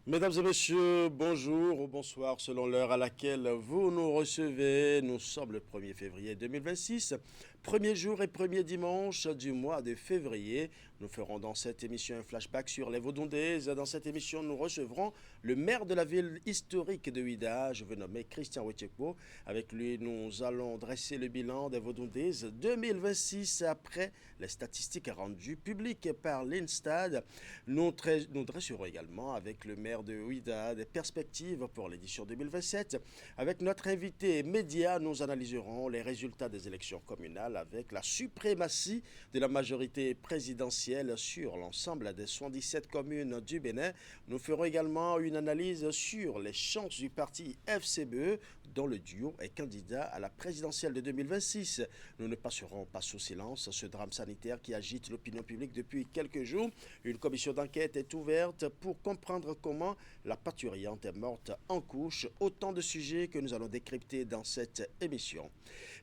Mesdames et messieurs, bonjour ou bonsoir selon l'heure à laquelle vous nous recevez. Nous sommes le 1er février 2026, premier jour et premier dimanche du mois de février. Nous ferons dans cette émission un flashback sur les Vaudondaises. Dans cette émission, nous recevrons le maire de la ville historique de Ouidah, je veux nommer Christian Wetchekpo. Avec lui, nous allons dresser le bilan des Vaudondaises 2026 après les statistiques rendues publiques par l'Instad. Nous dresserons également avec le maire de Ouidah des perspectives pour l'édition 2027. Avec notre invité média, nous analyserons les résultats des élections communales avec la suprématie de la majorité présidentielle sur l'ensemble des 77 communes du Bénin. Nous ferons également une analyse sur les chances du parti FCBE, dont le duo est candidat à la présidentielle de 2026. Nous ne passerons pas sous silence ce drame sanitaire qui agite l'opinion publique depuis quelques jours. Une commission d'enquête est ouverte pour comprendre comment la parturiente est morte en couche. Autant de sujets que nous allons décrypter dans cette émission.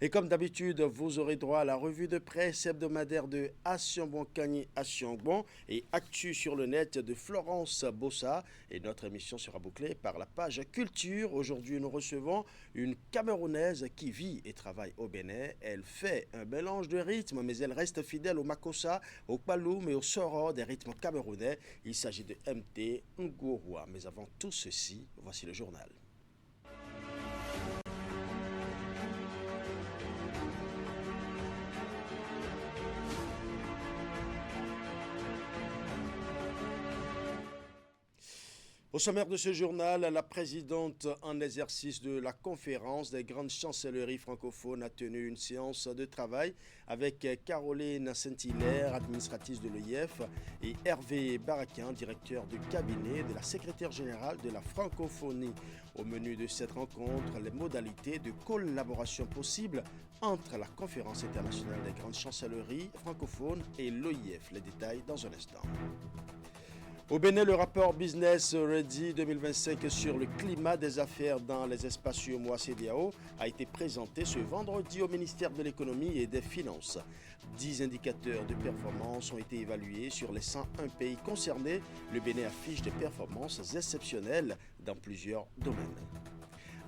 Et comme d'habitude, vous aurez droit à la revue de presse hebdomadaire de Asiongbon Kani Asiongbon et Actu sur le net de Florence Bossa. Et notre émission sera bouclée par la page culture. Aujourd'hui, nous recevons une Camerounaise qui vit et travaille au Bénin. Elle fait un mélange de rythmes, mais elle reste fidèle au makossa, au paloum et au soro des rythmes camerounais. Il s'agit de MT Ngouroua. Mais avant tout ceci, voici le journal. Au sommaire de ce journal, la présidente en exercice de la conférence des grandes chancelleries francophones a tenu une séance de travail avec Caroline Saint-Hilaire, administratrice de l'EIF, et Hervé Barakian, directeur du cabinet de la secrétaire générale de la francophonie. Au menu de cette rencontre, les modalités de collaboration possibles entre la conférence internationale des grandes chancelleries francophones et l'OIF. Les détails dans un instant. Au Bénin, le rapport Business Ready 2025 sur le climat des affaires dans les espaces UEMOA CEDEAO a été présenté ce vendredi au ministère de l'Économie et des Finances. 10 indicateurs de performance ont été évalués sur les 101 pays concernés. Le Bénin affiche des performances exceptionnelles dans plusieurs domaines.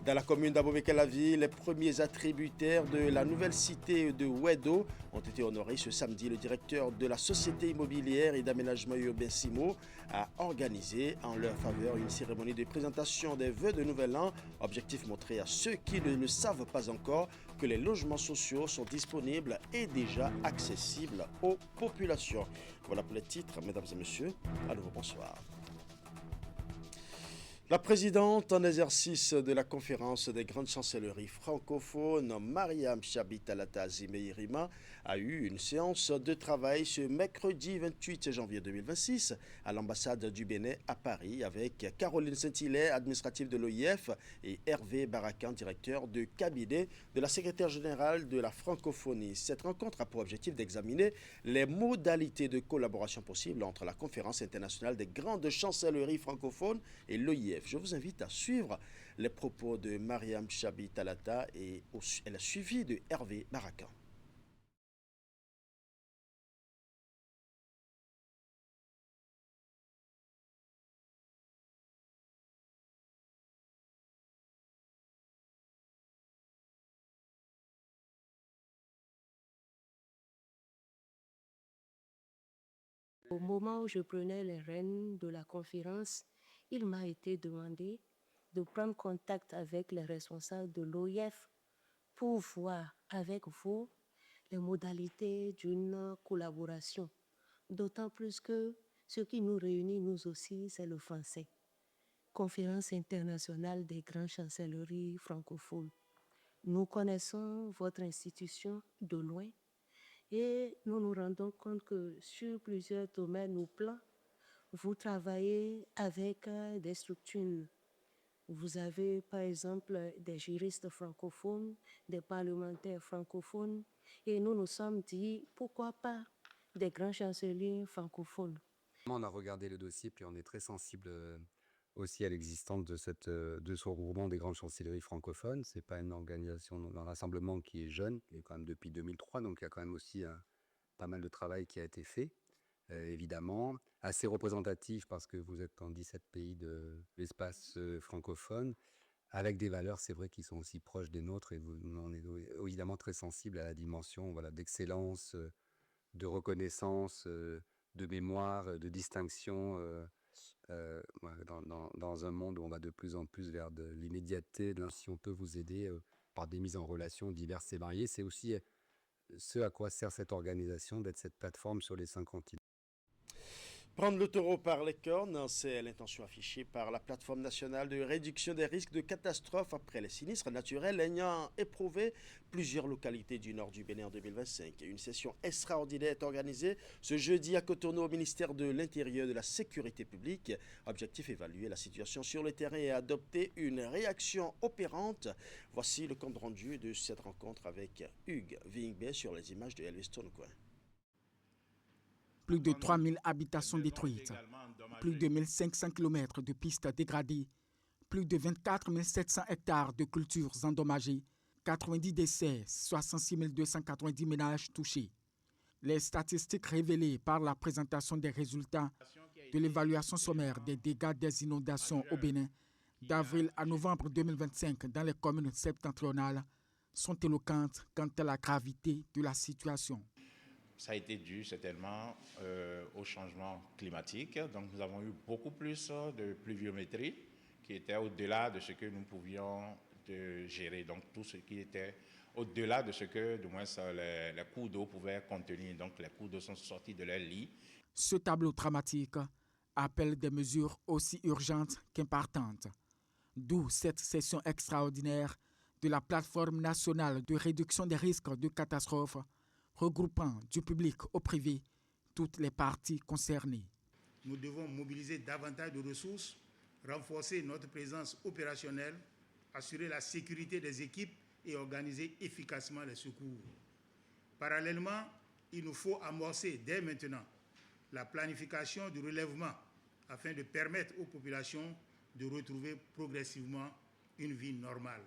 Dans la commune d'Abomey-Calavi, les premiers attributaires de la nouvelle cité de Ouedo ont été honorés ce samedi. Le directeur de la société immobilière et d'aménagement urbain Simo a organisé en leur faveur une cérémonie de présentation des vœux de nouvel an. Objectif montré à ceux qui ne le savent pas encore que les logements sociaux sont disponibles et déjà accessibles aux populations. Voilà pour les titres, mesdames et messieurs. À nouveau, bonsoir. La présidente en exercice de la conférence des grandes chancelleries francophones, Mariam Chabi-Talata Zimeirima, a eu une séance de travail ce mercredi 28 janvier 2026 à l'ambassade du Bénin à Paris avec Caroline Saint-Hilaire, administrative de l'OIF, et Hervé Barakian, directeur de cabinet de la secrétaire générale de la francophonie. Cette rencontre a pour objectif d'examiner les modalités de collaboration possibles entre la conférence internationale des grandes chancelleries francophones et l'OIF. Je vous invite à suivre les propos de Mariam Chabi Talata et elle a suivi de Hervé Barakian. Au moment où je prenais les rênes de la conférence, il m'a été demandé de prendre contact avec les responsables de l'OIF pour voir avec vous les modalités d'une collaboration. D'autant plus que ce qui nous réunit, nous aussi, c'est le français. Conférence internationale des grandes chancelleries francophones. Nous connaissons votre institution de loin et nous nous rendons compte que sur plusieurs domaines ou plans, vous travaillez avec des structures. Vous avez par exemple des juristes francophones, des parlementaires francophones, et nous nous sommes dit pourquoi pas des grands chanceliers francophones. On a regardé le dossier, puis on est très sensible aussi à l'existence de ce regroupement des grandes chancelleries francophones. C'est pas une organisation, un rassemblement qui est jeune, qui est quand même depuis 2003, donc il y a quand même aussi pas mal de travail qui a été fait, évidemment. assez représentatif parce que vous êtes dans 17 pays de l'espace francophone, avec des valeurs, c'est vrai, qui sont aussi proches des nôtres et on est évidemment très sensible à la dimension voilà, d'excellence, de reconnaissance, de mémoire, de distinction dans un monde où on va de plus en plus vers de l'immédiateté. Si on peut vous aider par des mises en relation diverses et variées, c'est aussi ce à quoi sert cette organisation, d'être cette plateforme sur les 5 continents. Prendre le taureau par les cornes, c'est l'intention affichée par la plateforme nationale de réduction des risques de catastrophes après les sinistres naturels ayant éprouvé plusieurs localités du nord du Bénin en 2025. Une session extraordinaire est organisée ce jeudi à Cotonou au ministère de l'Intérieur et de la Sécurité publique. Objectif, évaluer la situation sur le terrain et adopter une réaction opérante. Voici le compte rendu de cette rencontre avec Hugues Vingbe sur les images de Elvis Tonoucoin. Plus de 3000 habitations détruites, plus de 1500 km de pistes dégradées, plus de 24 700 hectares de cultures endommagées, 90 décès, 66 290 ménages touchés. Les statistiques révélées par la présentation des résultats de l'évaluation sommaire des dégâts des inondations au Bénin d'avril à novembre 2025 dans les communes septentrionales sont éloquentes quant à la gravité de la situation. Ça a été dû certainement au changement climatique. Donc nous avons eu beaucoup plus de pluviométrie qui était au-delà de ce que nous pouvions gérer. Donc tout ce qui était au-delà de ce que du moins les cours d'eau pouvaient contenir. Donc les cours d'eau sont sortis de leur lit. Ce tableau dramatique appelle des mesures aussi urgentes qu'importantes. D'où cette session extraordinaire de la plateforme nationale de réduction des risques de catastrophes regroupant du public au privé toutes les parties concernées. Nous devons mobiliser davantage de ressources, renforcer notre présence opérationnelle, assurer la sécurité des équipes et organiser efficacement les secours. Parallèlement, il nous faut amorcer dès maintenant la planification du relèvement afin de permettre aux populations de retrouver progressivement une vie normale.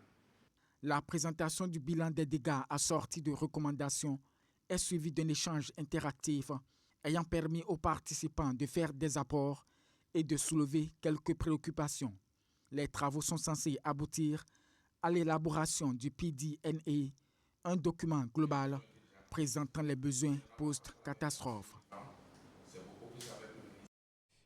La présentation du bilan des dégâts assorti de recommandations est suivi d'un échange interactif ayant permis aux participants de faire des apports et de soulever quelques préoccupations. Les travaux sont censés aboutir à l'élaboration du PDNA, un document global présentant les besoins post-catastrophe.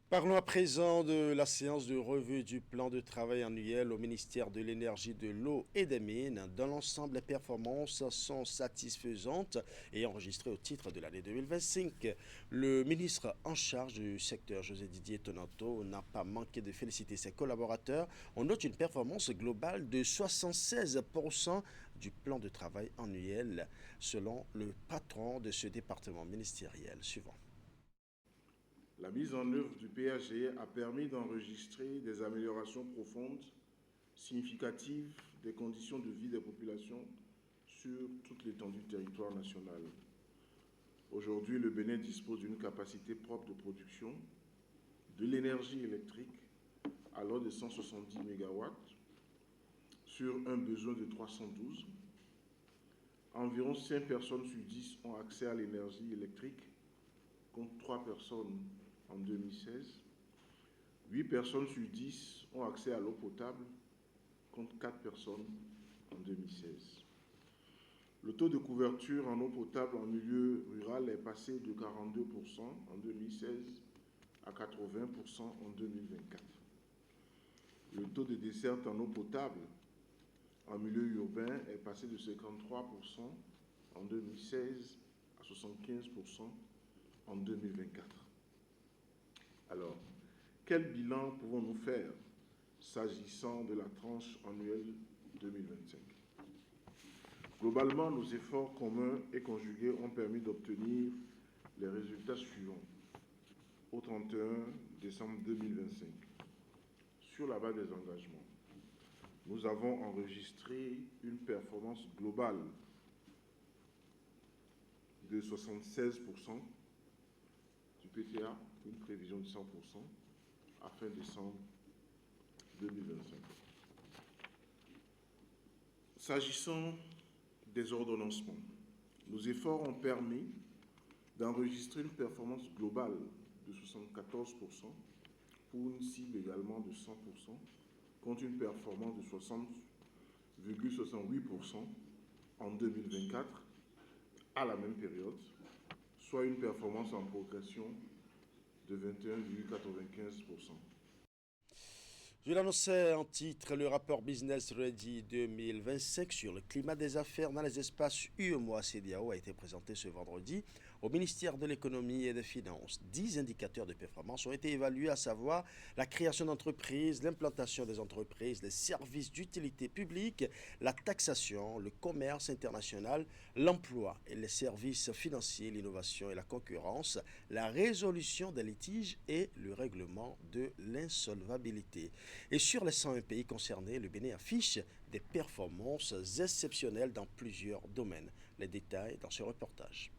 Parlons à présent de la séance de revue du plan de travail annuel au ministère de l'Énergie, de l'Eau et des Mines. Dans l'ensemble, les performances sont satisfaisantes et enregistrées au titre de l'année 2025. Le ministre en charge du secteur, José Didier Tonanto, n'a pas manqué de féliciter ses collaborateurs. On note une performance globale de 76% du plan de travail annuel, selon le patron de ce département ministériel. Suivant. La mise en œuvre du PAG a permis d'enregistrer des améliorations profondes, significatives des conditions de vie des populations sur toute l'étendue du territoire national. Aujourd'hui, le Bénin dispose d'une capacité propre de production de l'énergie électrique alors de 170 MW sur un besoin de 312. Environ 5 personnes sur 10 ont accès à l'énergie électrique, contre 3 personnes en 2016. 8 personnes sur 10 ont accès à l'eau potable, contre 4 personnes en 2016. Le taux de couverture en eau potable en milieu rural est passé de 42% en 2016 à 80% en 2024. Le taux de desserte en eau potable en milieu urbain est passé de 53% en 2016 à 75% en 2024. Alors, quel bilan pouvons-nous faire s'agissant de la tranche annuelle 2025? Globalement, nos efforts communs et conjugués ont permis d'obtenir les résultats suivants au 31 décembre 2025. Sur la base des engagements, nous avons enregistré une performance globale de 76% du PTA, une prévision de 100% à fin décembre 2025. S'agissant des ordonnancements, nos efforts ont permis d'enregistrer une performance globale de 74% pour une cible également de 100%, contre une performance de 60,68% en 2024 à la même période, soit une performance en progression de 21,95%. Je l'annonçais en titre, le rapport Business Ready 2025 sur le climat des affaires dans les espaces UEMOA-CEDEAO a été présenté ce vendredi au ministère de l'Économie et des Finances. 10 indicateurs de performance ont été évalués, à savoir la création d'entreprises, l'implantation des entreprises, les services d'utilité publique, la taxation, le commerce international, l'emploi et les services financiers, l'innovation et la concurrence, la résolution des litiges et le règlement de l'insolvabilité. Et sur les 101 pays concernés, le Bénin affiche des performances exceptionnelles dans plusieurs domaines. Les détails dans ce reportage.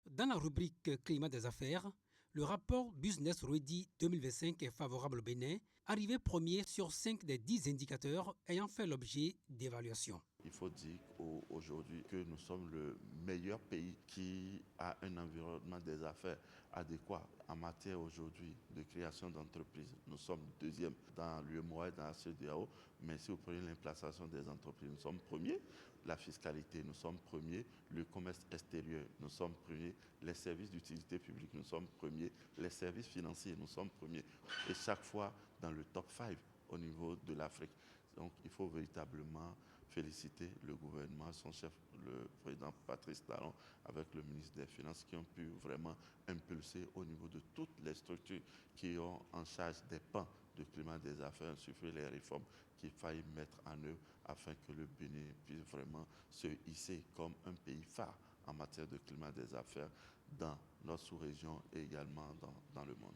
Dans la rubrique Climat des affaires, le rapport Business Ready 2025 est favorable au Bénin, arrivé premier sur 5 des 10 indicateurs ayant fait l'objet d'évaluation. Il faut dire aujourd'hui que nous sommes le meilleur pays qui a un environnement des affaires adéquat en matière aujourd'hui de création d'entreprises. Nous sommes deuxième dans l'UEMOA et dans la CEDEAO, mais si vous prenez l'implantation des entreprises, nous sommes premiers. La fiscalité, nous sommes premiers. Le commerce extérieur, nous sommes premiers. Les services d'utilité publique, nous sommes premiers. Les services financiers, nous sommes premiers. Et chaque fois dans le top 5 au niveau de l'Afrique. Donc il faut véritablement féliciter le gouvernement, son chef, le président Patrice Talon, avec le ministre des Finances, qui ont pu vraiment impulser au niveau de toutes les structures qui ont en charge des pans du climat des affaires, insuffler les réformes qu'il faille mettre en œuvre afin que le Bénin puisse vraiment se hisser comme un pays phare en matière de climat des affaires dans notre sous-région et également dans le monde.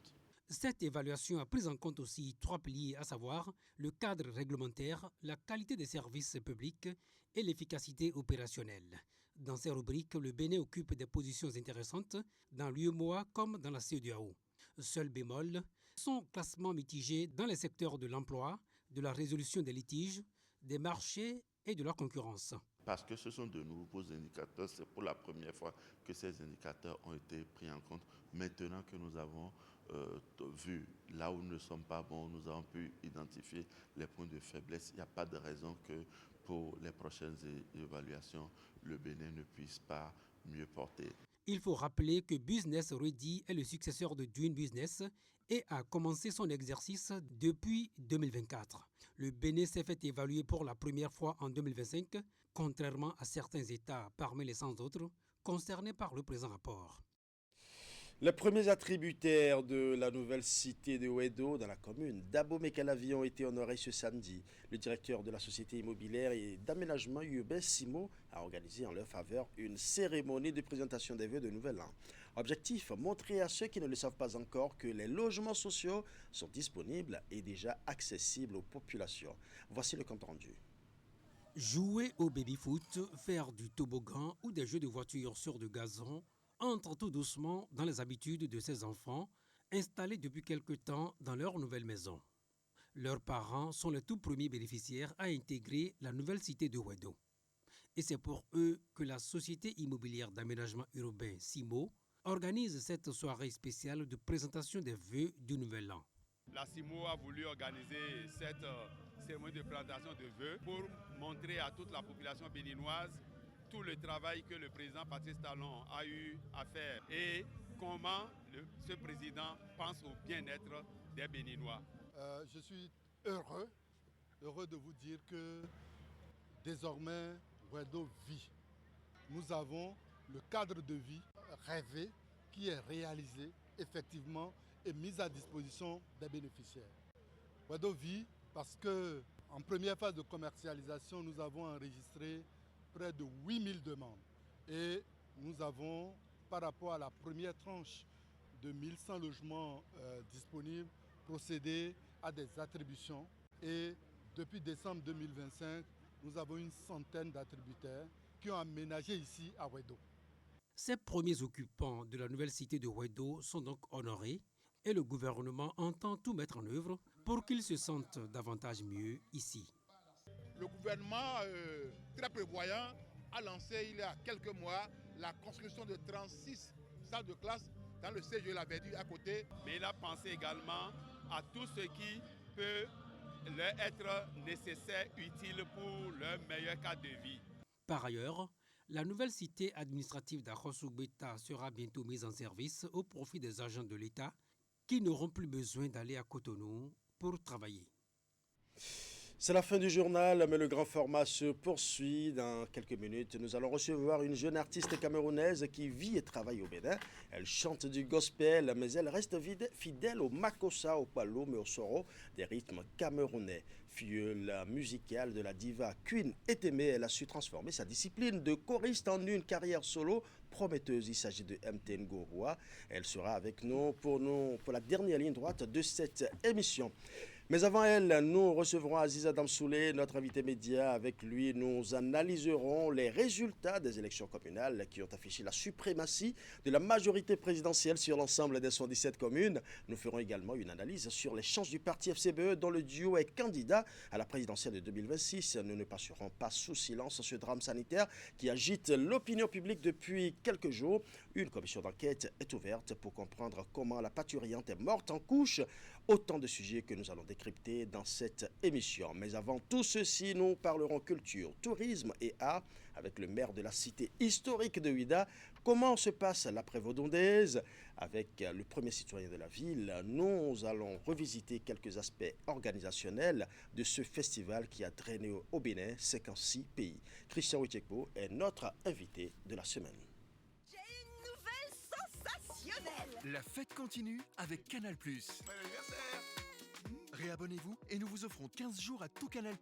Cette évaluation a pris en compte aussi 3 piliers, à savoir le cadre réglementaire, la qualité des services publics et l'efficacité opérationnelle. Dans ces rubriques, le Bénin occupe des positions intéressantes dans l'UEMOA comme dans la CEDEAO. Seul bémol, son classement mitigé dans les secteurs de l'emploi, de la résolution des litiges, des marchés et de la concurrence. Parce que ce sont de nouveaux indicateurs, c'est pour la première fois que ces indicateurs ont été pris en compte. Maintenant que nous avons vu là où nous ne sommes pas bons, nous avons pu identifier les points de faiblesse. Il n'y a pas de raison que pour les prochaines évaluations, le Bénin ne puisse pas mieux porter. Il faut rappeler que Business Ready est le successeur de Doing Business et a commencé son exercice depuis 2024. Le Bénin s'est fait évaluer pour la première fois en 2025, contrairement à certains États parmi les 100 autres concernés par le présent rapport. Les premiers attributaires de la nouvelle cité de Wedo dans la commune d'Abomey-Calavi ont été honorés ce samedi. Le directeur de la société immobilière et d'aménagement urbain Simo a organisé en leur faveur une cérémonie de présentation des vœux de Nouvel An. Objectif, montrer à ceux qui ne le savent pas encore que les logements sociaux sont disponibles et déjà accessibles aux populations. Voici le compte rendu. Jouer au baby-foot, faire du toboggan ou des jeux de voiture sur du gazon entre tout doucement dans les habitudes de ces enfants installés depuis quelque temps dans leur nouvelle maison. Leurs parents sont les tout premiers bénéficiaires à intégrer la nouvelle cité de Wedo. Et c'est pour eux que la société immobilière d'aménagement urbain Simo organise cette soirée spéciale de présentation des vœux du Nouvel An. La CIMO a voulu organiser cette cérémonie de présentation de vœux pour montrer à toute la population béninoise tout le travail que le président Patrice Talon a eu à faire et comment ce président pense au bien-être des Béninois. Je suis heureux de vous dire que désormais Wedo vit. Nous avons le cadre de vie rêvé qui est réalisé effectivement et mis à disposition des bénéficiaires. Wedo vit parce qu'en première phase de commercialisation, nous avons enregistré près de 8000 demandes. Et nous avons, par rapport à la première tranche de 1100 logements disponibles, procédé à des attributions. Et depuis décembre 2025, nous avons une centaine d'attributaires qui ont aménagé ici à Wedo. Ces premiers occupants de la nouvelle cité de Wedo sont donc honorés et le gouvernement entend tout mettre en œuvre pour qu'ils se sentent davantage mieux ici. Le gouvernement, très prévoyant, a lancé il y a quelques mois la construction de 36 salles de classe dans le CGE La Verdure à côté. Mais il a pensé également à tout ce qui peut leur être nécessaire, utile pour leur meilleur cadre de vie. Par ailleurs, la nouvelle cité administrative d'Akhosoubeta sera bientôt mise en service au profit des agents de l'État qui n'auront plus besoin d'aller à Cotonou pour travailler. C'est la fin du journal, mais le grand format se poursuit. Dans quelques minutes, nous allons recevoir une jeune artiste camerounaise qui vit et travaille au Bénin. Elle chante du gospel, mais elle reste fidèle au makossa, au paloum et au soro, des rythmes camerounais. Filleule musicale de la diva Queen Etemé, elle a su transformer sa discipline de choriste en une carrière solo prometteuse. Il s'agit de MT Ngoroa. Elle sera avec nous pour la dernière ligne droite de cette émission. Mais avant elle, nous recevrons Aziz Adam Soulé, notre invité média. Avec lui, nous analyserons les résultats des élections communales qui ont affiché la suprématie de la majorité présidentielle sur l'ensemble des 117 communes. Nous ferons également une analyse sur les chances du parti FCBE dont le duo est candidat à la présidentielle de 2026. Nous ne passerons pas sous silence ce drame sanitaire qui agite l'opinion publique depuis quelques jours. Une commission d'enquête est ouverte pour comprendre comment la parturiente est morte en couche. Autant de sujets que nous allons décrypter dans cette émission. Mais avant tout ceci, nous parlerons culture, tourisme et art avec le maire de la cité historique de Ouidah. Comment se passe l'après-Vaudondaise? Avec le premier citoyen de la ville, nous allons revisiter quelques aspects organisationnels de ce festival qui a drainé au Bénin 56 pays. Christian Wichekpo est notre invité de la semaine. La fête continue avec Canal+. Réabonnez-vous et nous vous offrons 15 jours à tout Canal+,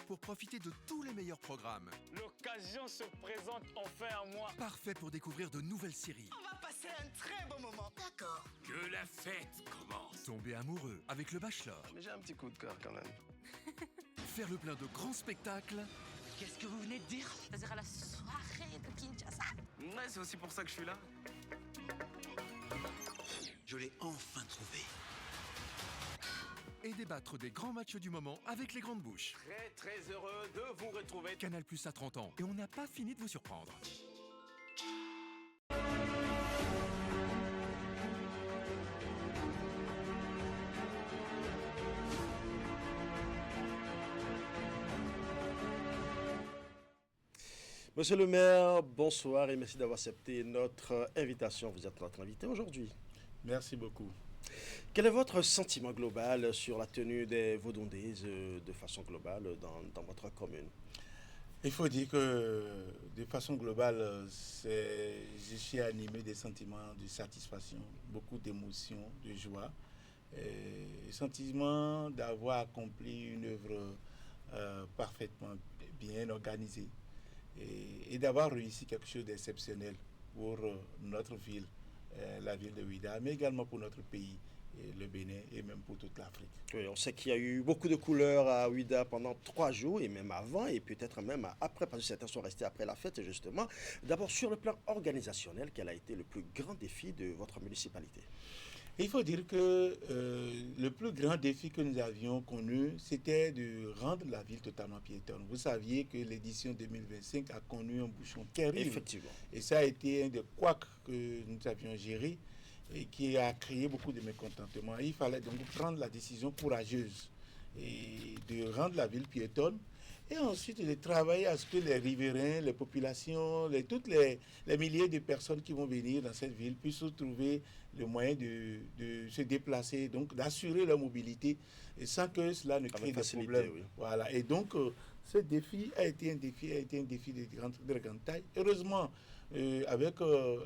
pour profiter de tous les meilleurs programmes. L'occasion se présente enfin à moi. Parfait pour découvrir de nouvelles séries. On va passer un très bon moment. D'accord. Que la fête commence. Tomber amoureux avec Le Bachelor. Mais j'ai un petit coup de cœur quand même. Faire le plein de grands spectacles. Qu'est-ce que vous venez de dire? C'est-à-dire à la soirée de Kinshasa. Ouais, c'est aussi pour ça que je suis là. Je l'ai enfin trouvé. Et débattre des grands matchs du moment avec les grandes bouches. Très très heureux de vous retrouver. Canal+ à 30 ans. Et on n'a pas fini de vous surprendre. Monsieur le maire, bonsoir et merci d'avoir accepté notre invitation. Vous êtes notre invité aujourd'hui. Merci beaucoup. Quel est votre sentiment global sur la tenue des Vaudondaises de façon globale dans votre commune? Il faut dire que de façon globale, je suis animé des sentiments de satisfaction, beaucoup d'émotions, de joie, le sentiment d'avoir accompli une œuvre parfaitement bien organisée et d'avoir réussi quelque chose d'exceptionnel pour notre ville, la ville de Ouidah, mais également pour notre pays, le Bénin et même pour toute l'Afrique. Oui, on sait qu'il y a eu beaucoup de couleurs à Ouidah pendant 3 jours et même avant et peut-être même après, parce que certains sont restés après la fête justement. D'abord, sur le plan organisationnel, quel a été le plus grand défi de votre municipalité? Il faut dire que le plus grand défi que nous avions connu, c'était de rendre la ville totalement piétonne. Vous saviez que l'édition 2025 a connu un bouchon terrible. Effectivement. Et ça a été un des couacs que nous avions géré et qui a créé beaucoup de mécontentement. Il fallait donc prendre la décision courageuse et de rendre la ville piétonne et ensuite de travailler à ce que les riverains, les populations, toutes les milliers de personnes qui vont venir dans cette ville puissent trouver le moyen de se déplacer, donc d'assurer leur mobilité et sans que cela ne crée des problèmes. Oui. Voilà. Et donc, ce défi a été un défi de grande taille. Heureusement, avec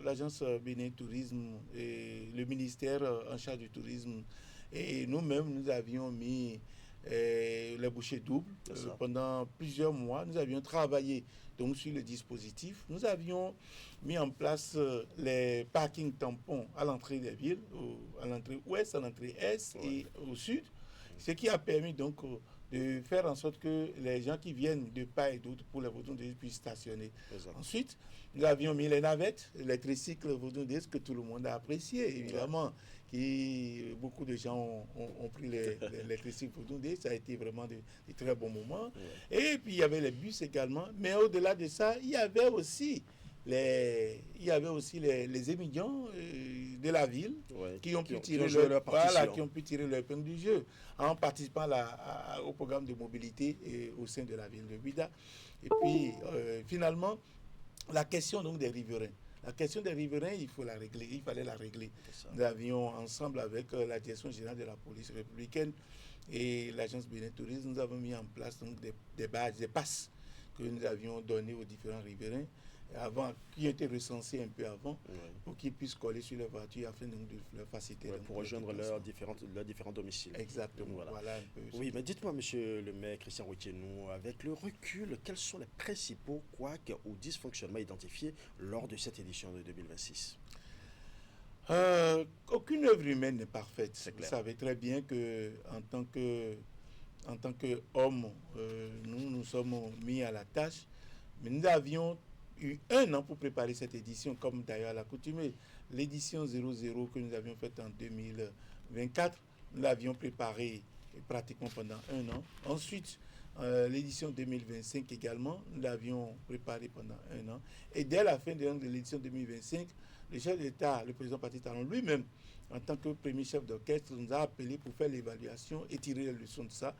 l'agence Bénin Tourisme et le ministère en charge du tourisme et nous-mêmes, nous avions mis les bouchées doubles pendant plusieurs mois. Nous avions travaillé donc sur le dispositif. Nous avions mis en place les parkings tampons à l'entrée des villes, à l'entrée ouest, à l'entrée est et au sud, ce qui a permis donc de faire en sorte que les gens qui viennent de part et d'autre pour les Vaudondaises puissent stationner. Ensuite, nous avions mis les navettes, les tricycles Vaudondaises que tout le monde a apprécié, évidemment. Beaucoup de gens ont pris les tricycles Vaudondaises. Ça a été vraiment de très bons moments. Et puis, il y avait les bus également. Mais au-delà de ça, il y avait aussi il y avait aussi les étudiants de la ville qui ont pu tirer leur épingle du jeu en participant au programme de mobilité au sein de la ville de Ouidah. Et puis, finalement, la question donc des riverains. La question des riverains, il fallait la régler. Nous avions, ensemble avec la direction générale de la police républicaine et l'agence Bénin Tourisme, nous avons mis en place donc des badges, des passes que nous avions données aux différents riverains, qui étaient recensés un peu avant, pour qu'ils puissent coller sur leur voiture afin donc de leur faciliter. Pour rejoindre leurs différents domiciles. Exactement. Voilà un peu. Oui, mais dites-moi, monsieur le maire Christian Ouetchenou, avec le recul, quels sont les principaux couacs ou dysfonctionnements identifiés lors de cette édition de 2026 ? Aucune œuvre humaine n'est parfaite. Vous savez très bien que en tant qu'hommes, nous nous sommes mis à la tâche, mais nous avions eu 1 an pour préparer cette édition, comme d'ailleurs à l'accoutumée. L'édition 00 que nous avions faite en 2024, nous l'avions préparée pratiquement pendant 1 an. Ensuite, l'édition 2025 également, nous l'avions préparée pendant 1 an. Et dès la fin de l'édition 2025, le chef d'État, le président Patrice Talon lui-même, en tant que premier chef d'orchestre, nous a appelés pour faire l'évaluation et tirer les leçons de ça,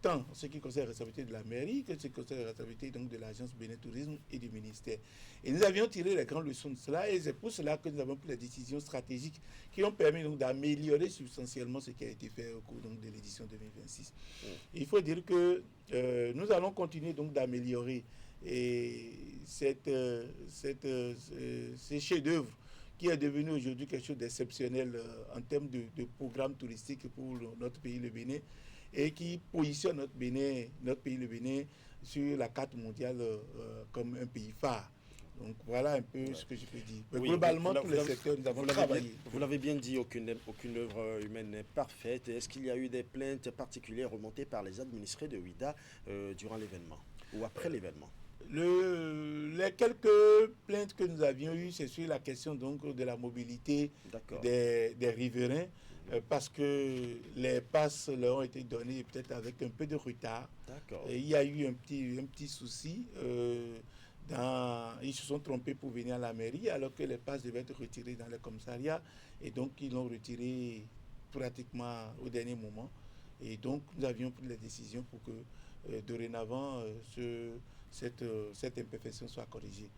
tant ce qui concerne la responsabilité de la mairie que ce qui concerne la responsabilité donc, de l'agence Bénin Tourisme et du ministère. Et nous avions tiré les grandes leçons de cela, et c'est pour cela que nous avons pris les décisions stratégiques qui ont permis donc, d'améliorer substantiellement ce qui a été fait au cours donc, de l'édition 2026. Il faut dire que nous allons continuer donc d'améliorer ces chefs-d'œuvre qui est devenu aujourd'hui quelque chose d'exceptionnel en termes de programme touristique pour notre pays, le Bénin, et qui positionne notre pays, le Bénin, sur la carte mondiale comme un pays phare. Donc voilà un peu ce que je peux dire. Mais globalement, tous les secteurs, nous avons travaillé. Vous l'avez bien dit, aucune œuvre humaine n'est parfaite. Est-ce qu'il y a eu des plaintes particulières remontées par les administrés de Ouidah durant l'événement ou après l'événement ? Les quelques plaintes que nous avions eues, c'est sur la question donc de la mobilité des riverains, parce que les passes leur ont été données peut-être avec un peu de retard. Et il y a eu un petit souci. Ils se sont trompés pour venir à la mairie alors que les passes devaient être retirées dans le commissariat, et donc ils l'ont retiré pratiquement au dernier moment. Et donc nous avions pris la décision pour que dorénavant cette imperfection soit corrigée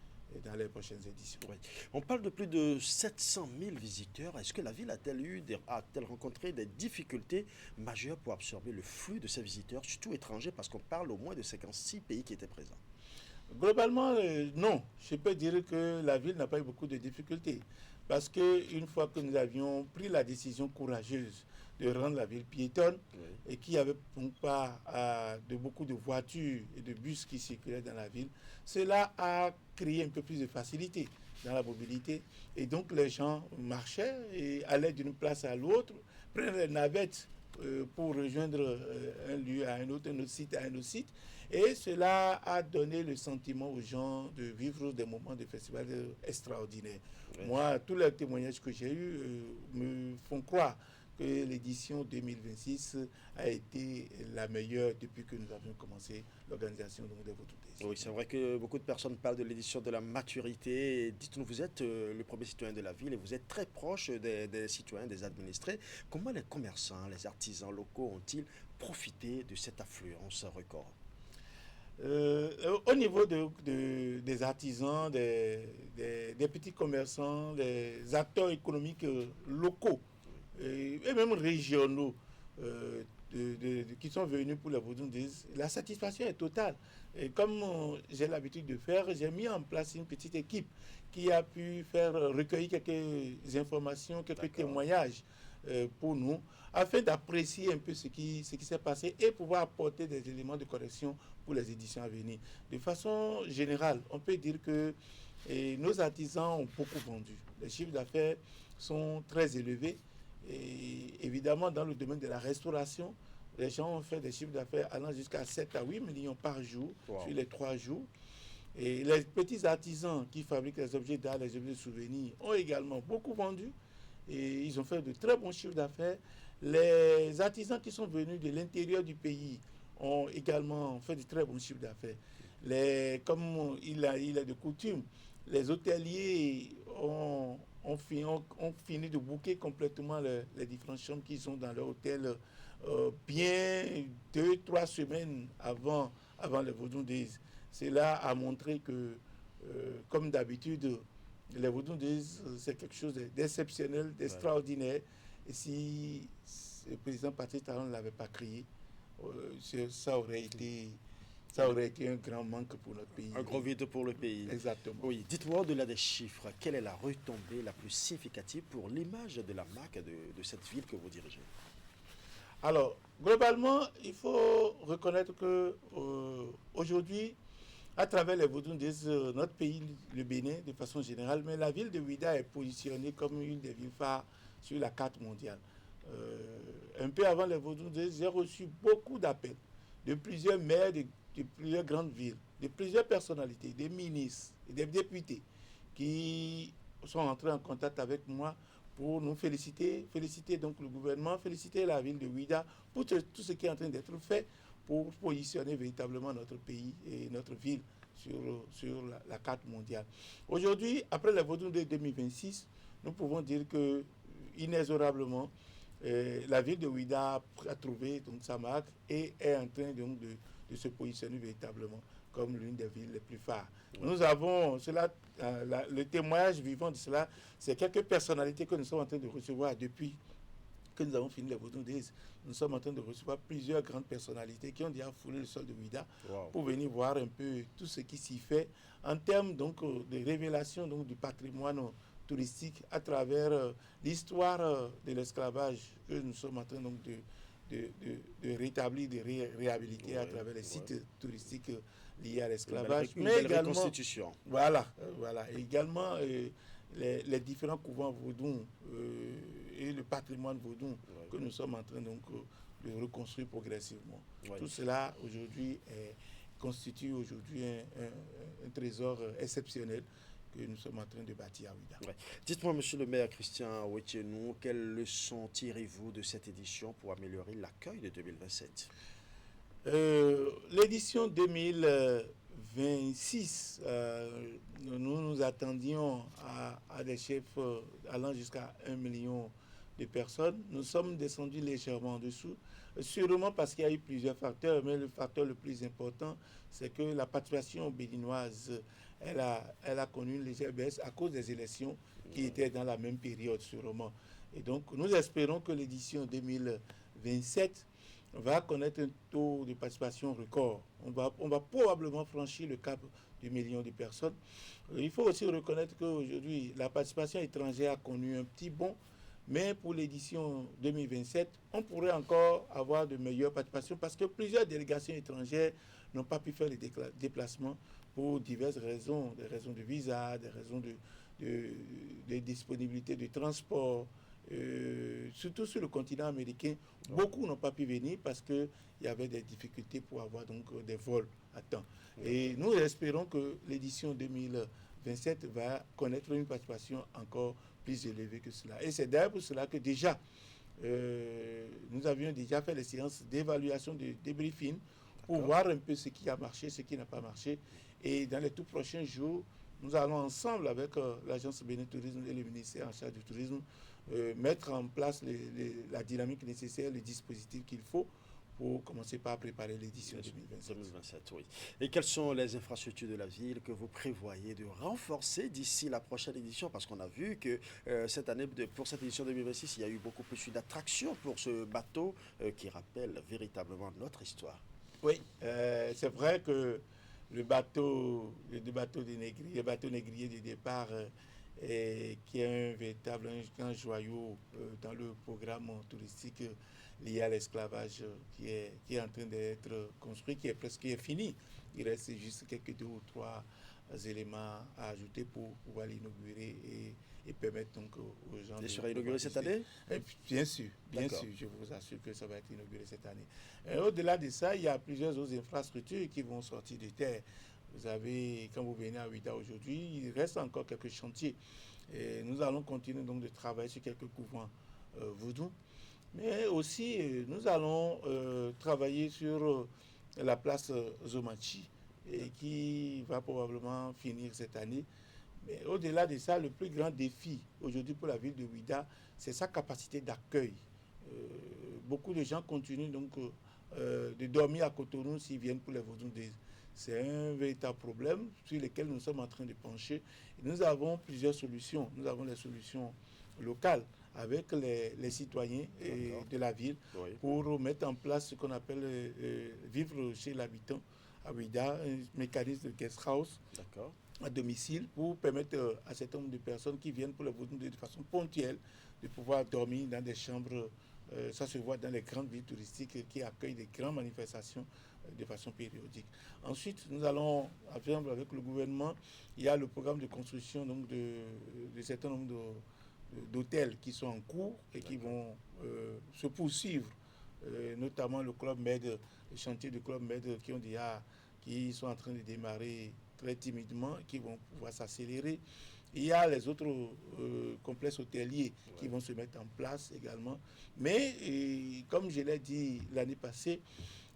dans les prochaines éditions. Oui. On parle de plus de 700 000 visiteurs. Est-ce que la ville a-t-elle rencontré des difficultés majeures pour absorber le flux de ces visiteurs, surtout étrangers, parce qu'on parle au moins de 56 pays qui étaient présents? Globalement, non. Je peux dire que la ville n'a pas eu beaucoup de difficultés, parce qu'une fois que nous avions pris la décision courageuse de rendre la ville piétonne, et qu'il n'y avait pas beaucoup de voitures et de bus qui circulaient dans la ville, cela a créé un peu plus de facilité dans la mobilité. Et donc les gens marchaient et allaient d'une place à l'autre, prenaient les navettes pour rejoindre un lieu à un autre site à un autre site. Et cela a donné le sentiment aux gens de vivre des moments de festival extraordinaires. Moi, tous les témoignages que j'ai eus me font croire que l'édition 2026 a été la meilleure depuis que nous avions commencé l'organisation des Vautours. Oui, c'est vrai que beaucoup de personnes parlent de l'édition de la maturité. Dites-nous, vous êtes le premier citoyen de la ville et vous êtes très proche des citoyens, des administrés. Comment les commerçants, les artisans locaux ont-ils profité de cette affluence record? Au niveau des artisans, des petits commerçants, des acteurs économiques locaux, et même régionaux qui sont venus pour les Vautours, la satisfaction est totale. Et comme j'ai l'habitude de faire, j'ai mis en place une petite équipe qui a pu recueillir quelques informations, quelques témoignages pour nous, afin d'apprécier un peu ce qui s'est passé et pouvoir apporter des éléments de correction pour les éditions à venir. De façon générale, on peut dire que nos artisans ont beaucoup vendu. Les chiffres d'affaires sont très élevés. Et évidemment, dans le domaine de la restauration, les gens ont fait des chiffres d'affaires allant jusqu'à 7 à 8 millions par jour sur les 3 jours. Et les petits artisans qui fabriquent les objets d'art, les objets de souvenirs ont également beaucoup vendu. Et ils ont fait de très bons chiffres d'affaires. Les artisans qui sont venus de l'intérieur du pays ont également fait de très bons chiffres d'affaires. Comme il est de coutume, les hôteliers ont fini de booker complètement les différentes chambres qu'ils ont dans leur hôtel bien 2-3 semaines avant les Vodou Days. Cela a montré que, comme d'habitude, les Vodou Days, c'est quelque chose d'exceptionnel, d'extraordinaire. Et si le président Patrice Talon ne l'avait pas créé, ça aurait été un grand manque pour notre pays. Un gros vide pour le pays. Exactement. Oui, dites-moi au-delà des chiffres, quelle est la retombée la plus significative pour l'image de la marque de cette ville que vous dirigez? Alors, globalement, il faut reconnaître que aujourd'hui, à travers les Vodou Days, notre pays, le Bénin, de façon générale, mais la ville de Ouidah est positionnée comme une des villes phares sur la carte mondiale. Un peu avant les Vodou Days, j'ai reçu beaucoup d'appels de plusieurs maires de plusieurs grandes villes, de plusieurs personnalités, des ministres, des députés qui sont entrés en contact avec moi pour nous féliciter donc le gouvernement, féliciter la ville de Ouidah pour tout ce qui est en train d'être fait pour positionner véritablement notre pays et notre ville sur la carte mondiale. Aujourd'hui, après les Vodou de 2026, nous pouvons dire que inexorablement, la ville de Ouidah a trouvé donc, sa marque et est en train donc, de se positionner véritablement comme l'une des villes les plus phares. Oui. Nous avons cela, le témoignage vivant de cela, c'est quelques personnalités que nous sommes en train de recevoir depuis que nous avons fini les Vodou Days. Nous sommes en train de recevoir plusieurs grandes personnalités qui ont déjà foulé le sol de Ouidah pour venir voir un peu tout ce qui s'y fait en termes donc, de révélation donc, du patrimoine touristique à travers l'histoire de l'esclavage que nous sommes en train donc, de rétablir, de réhabiliter à travers les sites touristiques liés à l'esclavage. Mais également, reconstitution. Voilà. Également les différents couvents vaudous et le patrimoine vaudou que nous sommes en train donc, de reconstruire progressivement. Tout cela aujourd'hui constitue aujourd'hui un trésor exceptionnel que nous sommes en train de bâtir à Ouidah. Dites-moi, monsieur le maire Christian Ouetchenou, quelles leçons tirez-vous de cette édition pour améliorer l'accueil de 2027? L'édition 2026, nous attendions à des chefs allant jusqu'à 1 million de personnes. Nous sommes descendus légèrement en dessous, sûrement parce qu'il y a eu plusieurs facteurs, mais le facteur le plus important, c'est que la participation béninoise elle a connu une légère baisse à cause des élections qui étaient dans la même période, sûrement. Et donc, nous espérons que l'édition 2027 va connaître un taux de participation record. On va probablement franchir le cap du million de personnes. Il faut aussi reconnaître qu'aujourd'hui, la participation étrangère a connu un petit bond, mais pour l'édition 2027, on pourrait encore avoir de meilleures participations parce que plusieurs délégations étrangères n'ont pas pu faire les déplacements pour diverses raisons, des raisons de visa, des raisons de disponibilité de transport, surtout sur le continent américain. Beaucoup n'ont pas pu venir parce qu'il y avait des difficultés pour avoir donc des vols à temps. Et nous espérons que l'édition 2027 va connaître une participation encore plus élevée que cela. Et c'est d'ailleurs pour cela que déjà, nous avions déjà fait les séances d'évaluation, de débriefing, pour voir un peu ce qui a marché, ce qui n'a pas marché. Et dans les tout prochains jours, nous allons ensemble avec l'agence Bénin Tourisme et le ministère en charge du tourisme mettre en place la dynamique nécessaire, les dispositifs qu'il faut pour commencer par préparer l'édition 2027. Oui. Et quelles sont les infrastructures de la ville que vous prévoyez de renforcer d'ici la prochaine édition? Parce qu'on a vu que cette année, pour cette édition 2026, il y a eu beaucoup plus d'attractions pour ce bateau qui rappelle véritablement notre histoire. Oui, c'est vrai que le bateau négrier de départ, qui est un véritable grand joyau dans le programme touristique lié à l'esclavage qui est en train d'être construit, qui est presque fini. Il reste juste quelques 2 ou 3 éléments à ajouter pour pouvoir l'inaugurer et permettre donc aux gens... Il sera inauguré cette année? Bien sûr, je vous assure que ça va être inauguré cette année. Au-delà de ça, il y a plusieurs autres infrastructures qui vont sortir de terre. Vous avez, quand vous venez à Ouidah aujourd'hui, il reste encore quelques chantiers. Et nous allons continuer donc de travailler sur quelques couvents vaudous. Mais aussi, nous allons travailler sur la place Zomachi, qui va probablement finir cette année. Mais au-delà de ça, le plus grand défi aujourd'hui pour la ville de Ouidah, c'est sa capacité d'accueil. Beaucoup de gens continuent donc de dormir à Cotonou s'ils viennent pour les Vaudou Days. C'est un véritable problème sur lequel nous sommes en train de pencher. Et nous avons plusieurs solutions. Nous avons les solutions locales avec les citoyens de la ville pour mettre en place ce qu'on appelle vivre chez l'habitant à Ouidah, un mécanisme de guest house à domicile pour permettre à un certain nombre de personnes qui viennent pour les Vaudou de façon ponctuelle de pouvoir dormir dans des chambres. Ça se voit dans les grandes villes touristiques qui accueillent des grandes manifestations de façon périodique. Ensuite, nous allons, avec le gouvernement, il y a le programme de construction donc, de certain nombre d'hôtels qui sont en cours et qui vont se poursuivre, notamment le Club Med, les chantiers du Club Med qui sont en train de démarrer très timidement, qui vont pouvoir s'accélérer. Il y a les autres complexes hôteliers qui vont se mettre en place également. Mais, comme je l'ai dit l'année passée,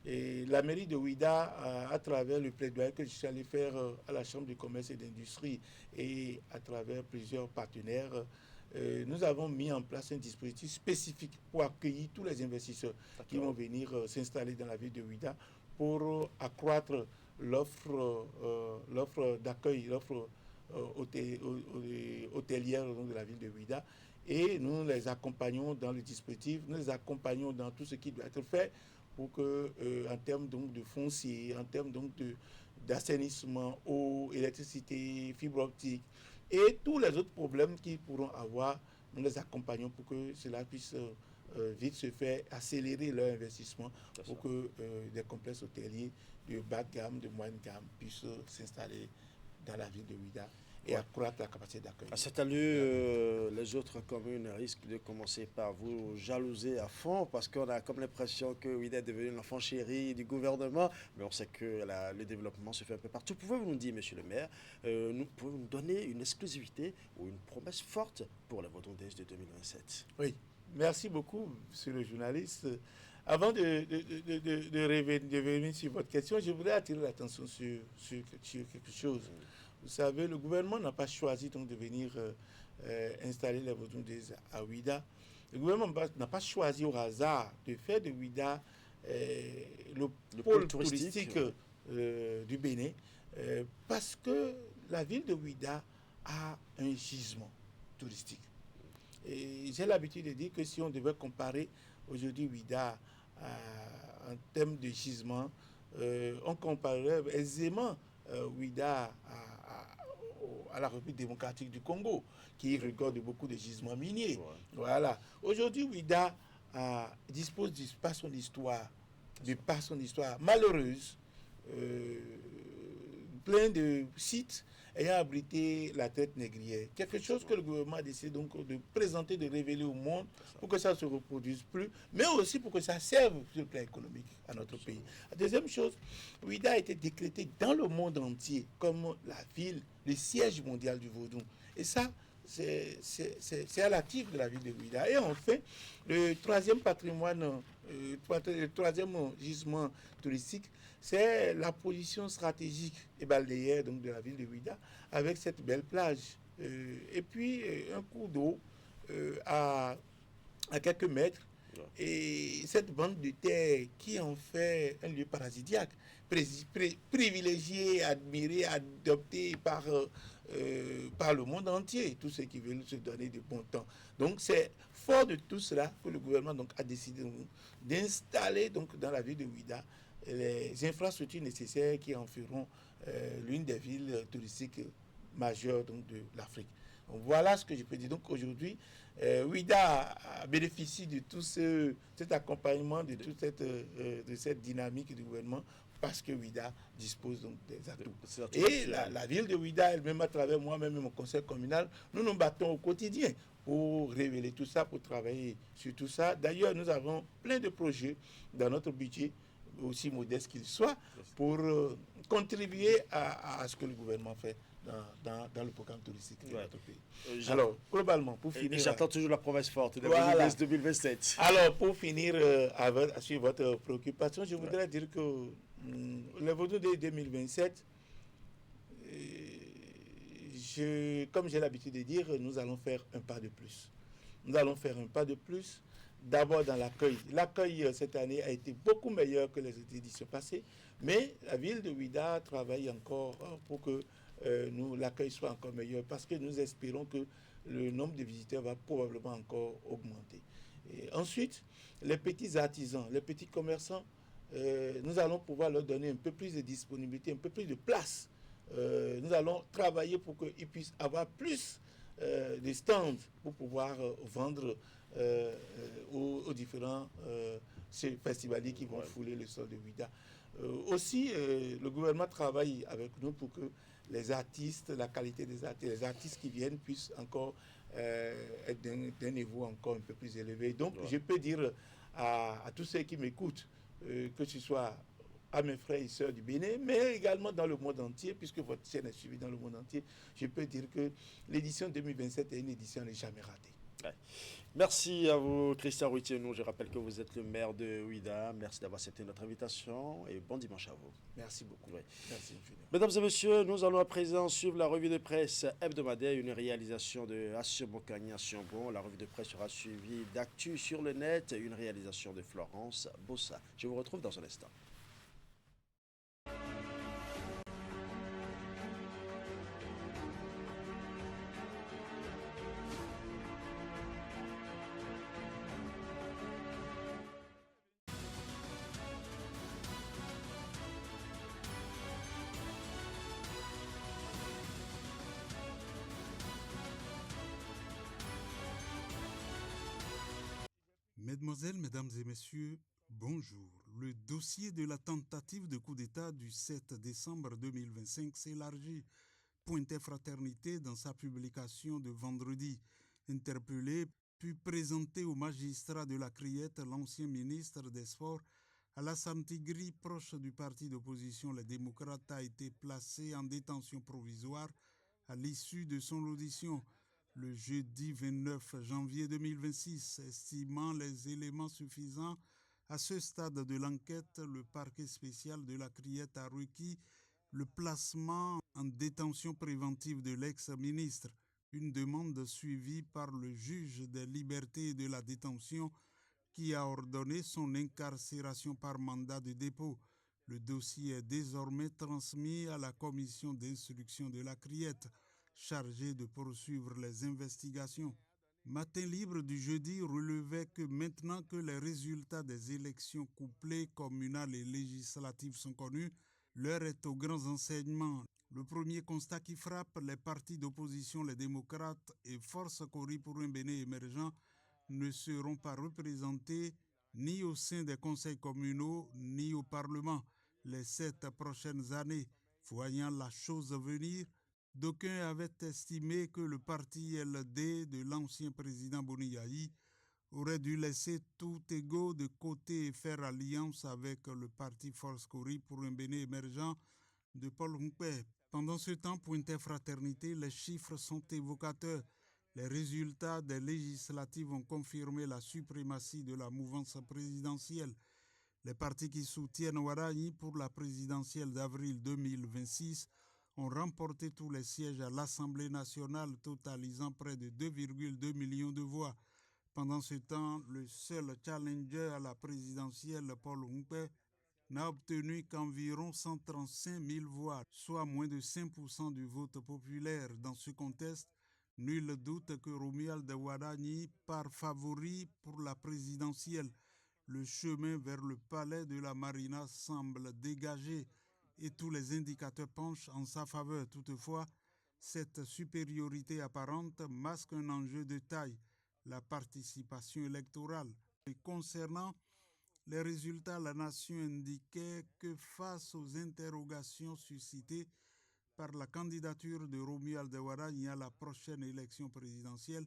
la mairie de Ouidah, à travers le plaidoyer que je suis allé faire à la Chambre de commerce et d'industrie et à travers plusieurs partenaires, nous avons mis en place un dispositif spécifique pour accueillir tous les investisseurs qui vont venir s'installer dans la ville de Ouidah pour accroître l'offre d'accueil, l'offre hôtelière de la ville de Ouidah. Et nous les accompagnons dans le dispositif, nous les accompagnons dans tout ce qui doit être fait pour que, en termes donc de foncier, en termes donc d'assainissement, eau, électricité, fibre optique et tous les autres problèmes qu'ils pourront avoir, nous les accompagnons pour que cela puisse vite se faire, accélérer leur investissement pour que des complexes hôteliers de bas de gamme, de moyenne gamme puissent s'installer dans la ville de Ouidah et accroître la capacité d'accueil. À cet lieu, les autres communes risquent de commencer par vous jalouser à fond parce qu'on a comme l'impression que Ouidah est devenu l'enfant chéri du gouvernement, mais on sait que le développement se fait un peu partout. Pouvez-vous nous dire, monsieur le maire, pouvez-vous nous donner une exclusivité ou une promesse forte pour la Vaudou Days de 2027? Oui, merci beaucoup, monsieur le journaliste. Avant de revenir sur votre question, je voudrais attirer l'attention sur quelque chose. Vous savez, le gouvernement n'a pas choisi donc de venir installer les Vaudou Days à Ouidah. Le gouvernement n'a pas choisi au hasard de faire de Ouidah le pôle touristique du Bénin parce que la ville de Ouidah a un gisement touristique. Et j'ai l'habitude de dire que si on devait comparer aujourd'hui Ouidah en termes de gisement, on comparerait aisément Ouidah à la République démocratique du Congo, qui recorde beaucoup de gisements miniers. Voilà. Aujourd'hui, Ouidah dispose par son histoire malheureuse, plein de sites ayant abrité la traite négrière. Quelque chose que le gouvernement a décidé donc de présenter, de révéler au monde pour que ça ne se reproduise plus, mais aussi pour que ça serve sur le plan économique à notre pays. La deuxième chose, Ouidah a été décrété dans le monde entier comme la ville, le siège mondial du vaudou. Et ça, c'est à l'actif de la ville de Ouidah. Et enfin, le troisième patrimoine, le troisième gisement touristique, c'est la position stratégique et balnéaire donc, de la ville de Ouidah, avec cette belle plage. Et puis, un cours d'eau à quelques mètres. Et cette bande de terre qui en fait un lieu parasitiaque, privilégié, admiré, adopté par le monde entier, tous ceux qui veulent se donner de bon temps. Donc c'est fort de tout cela que le gouvernement donc, a décidé d'installer donc, dans la ville de Ouidah les infrastructures nécessaires qui en feront l'une des villes touristiques majeures donc, de l'Afrique. Donc, voilà ce que je peux dire. Donc aujourd'hui, Ouidah bénéficie de tout cet accompagnement, de toute cette dynamique du gouvernement, parce que Ouidah dispose donc des atouts. Et la ville de Ouidah elle-même, à travers moi-même et mon conseil communal, nous nous battons au quotidien pour révéler tout ça, pour travailler sur tout ça. D'ailleurs, nous avons plein de projets dans notre budget, aussi modeste qu'il soit, pour contribuer à ce que le gouvernement fait dans le programme touristique de notre pays. Alors, globalement, pour finir... J'attends toujours la promesse forte de la 2027. Alors, pour finir, sur votre préoccupation, je voudrais dire que le Vaudou Days 2027, comme j'ai l'habitude de dire, nous allons faire un pas de plus. Nous allons faire un pas de plus. D'abord dans l'accueil. L'accueil cette année a été beaucoup meilleur que les éditions passées, mais la ville de Ouidah travaille encore pour que l'accueil soit encore meilleur, parce que nous espérons que le nombre de visiteurs va probablement encore augmenter. Et ensuite, les petits artisans, les petits commerçants, nous allons pouvoir leur donner un peu plus de disponibilité, un peu plus de place. Nous allons travailler pour qu'ils puissent avoir plus de stands pour pouvoir vendre aux différents festivaliers qui vont fouler le sol de Ouidah. Aussi, le gouvernement travaille avec nous pour que les artistes, la qualité des artistes, les artistes qui viennent puissent encore être d'un niveau encore un peu plus élevé. Donc, je peux dire à tous ceux qui m'écoutent, que ce soit à mes frères et sœurs du Bénin, mais également dans le monde entier, puisque votre chaîne est suivie dans le monde entier, je peux dire que l'édition 2027 est une édition à ne jamais ratée. Ouais. Merci à vous, Christian Rouitienou. Je rappelle que vous êtes le maire de Ouidah. Merci d'avoir accepté notre invitation et bon dimanche à vous. Merci beaucoup. Oui. Merci infiniment. Mesdames et messieurs, nous allons à présent suivre la revue de presse hebdomadaire, une réalisation de Assio Kanya Sionbon. La revue de presse sera suivie d'Actu sur le net, une réalisation de Florence Bossa. Je vous retrouve dans un instant. Mesdemoiselles, Mesdames et Messieurs, bonjour. Le dossier de la tentative de coup d'État du 7 décembre 2025 s'élargit. Pointait Fraternité dans sa publication de vendredi. Interpellé, puis présenté au magistrat de la Criette, l'ancien ministre des Sports, Alassane Tigri, proche du parti d'opposition Les Démocrates, a été placé en détention provisoire à l'issue de son audition le jeudi 29 janvier 2026, estimant les éléments suffisants. À ce stade de l'enquête, le parquet spécial de la Criette a requis le placement en détention préventive de l'ex-ministre, une demande suivie par le juge des libertés et de la détention qui a ordonné son incarcération par mandat de dépôt. Le dossier est désormais transmis à la commission d'instruction de la Criette, chargé de poursuivre les investigations. Matin libre du jeudi relevait que maintenant que les résultats des élections couplées communales et législatives sont connus, l'heure est aux grands enseignements. Le premier constat qui frappe les partis d'opposition, les démocrates et Force Cori pour un Bénin émergent ne seront pas représentés ni au sein des conseils communaux ni au Parlement les 7 prochaines années. Voyant la chose venir, d'aucuns avaient estimé que le parti LD de l'ancien président Boniaï aurait dû laisser tout ego de côté et faire alliance avec le parti Force Cori pour un Bénin émergent de Paul Humpé. Pendant ce temps, pointait Fraternité, les chiffres sont évocateurs. Les résultats des législatives ont confirmé la suprématie de la mouvance présidentielle. Les partis qui soutiennent Ouaddaï pour la présidentielle d'avril 2026 ont remporté tous les sièges à l'Assemblée nationale, totalisant près de 2,2 millions de voix. Pendant ce temps, le seul challenger à la présidentielle, Paul Humpé, n'a obtenu qu'environ 135 000 voix, soit moins de 5% du vote populaire. Dans ce contexte, nul doute que Romuald Ouaddaï part favori pour la présidentielle. Le chemin vers le palais de la Marina semble dégagé et tous les indicateurs penchent en sa faveur. Toutefois, cette supériorité apparente masque un enjeu de taille, la participation électorale. Et concernant les résultats, la nation indiquait que face aux interrogations suscitées par la candidature de Romuald Ouaddaï à la prochaine élection présidentielle,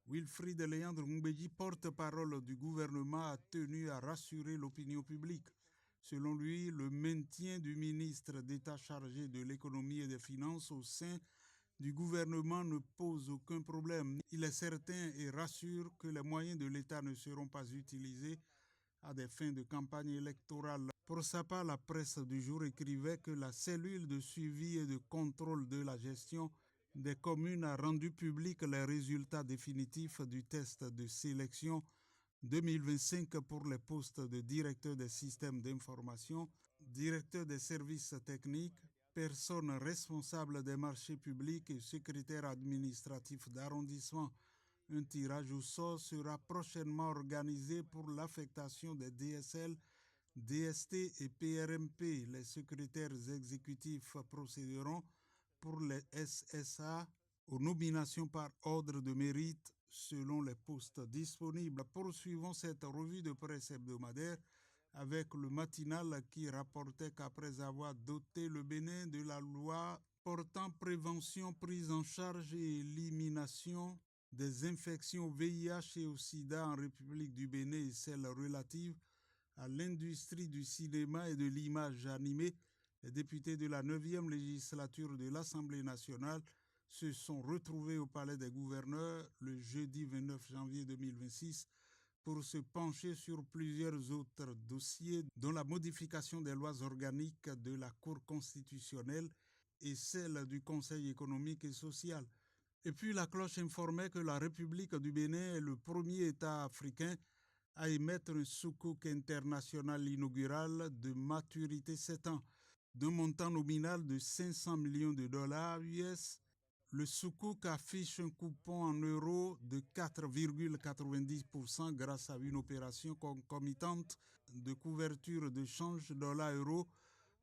Wilfrid Léandre Ngbeji, porte-parole du gouvernement, a tenu à rassurer l'opinion publique. Selon lui, le maintien du ministre d'État chargé de l'économie et des finances au sein du gouvernement ne pose aucun problème. Il est certain et rassure que les moyens de l'État ne seront pas utilisés à des fins de campagne électorale. Pour sa part, la presse du jour écrivait que la cellule de suivi et de contrôle de la gestion des communes a rendu public les résultats définitifs du test de sélection 2025 pour les postes de directeur des systèmes d'information, directeur des services techniques, personne responsable des marchés publics et secrétaire administratif d'arrondissement. Un tirage au sort sera prochainement organisé pour l'affectation des DSL, DST et PRMP. Les secrétaires exécutifs procéderont pour les SSA aux nominations par ordre de mérite selon les postes disponibles. Poursuivons cette revue de presse hebdomadaire avec le matinal qui rapportait qu'après avoir doté le Bénin de la loi portant prévention, prise en charge et élimination des infections VIH et au sida en République du Bénin et celles relatives à l'industrie du cinéma et de l'image animée, les députés de la 9e législature de l'Assemblée nationale se sont retrouvés au Palais des gouverneurs le jeudi 29 janvier 2026 pour se pencher sur plusieurs autres dossiers, dont la modification des lois organiques de la Cour constitutionnelle et celle du Conseil économique et social. Et puis la cloche informait que la République du Bénin est le premier État africain à émettre un sukuk international inaugural de maturité 7 ans, d'un montant nominal de 500 millions de dollars US. Le sukuk affiche un coupon en euros de 4,90% grâce à une opération concomitante de couverture de change dollar-euro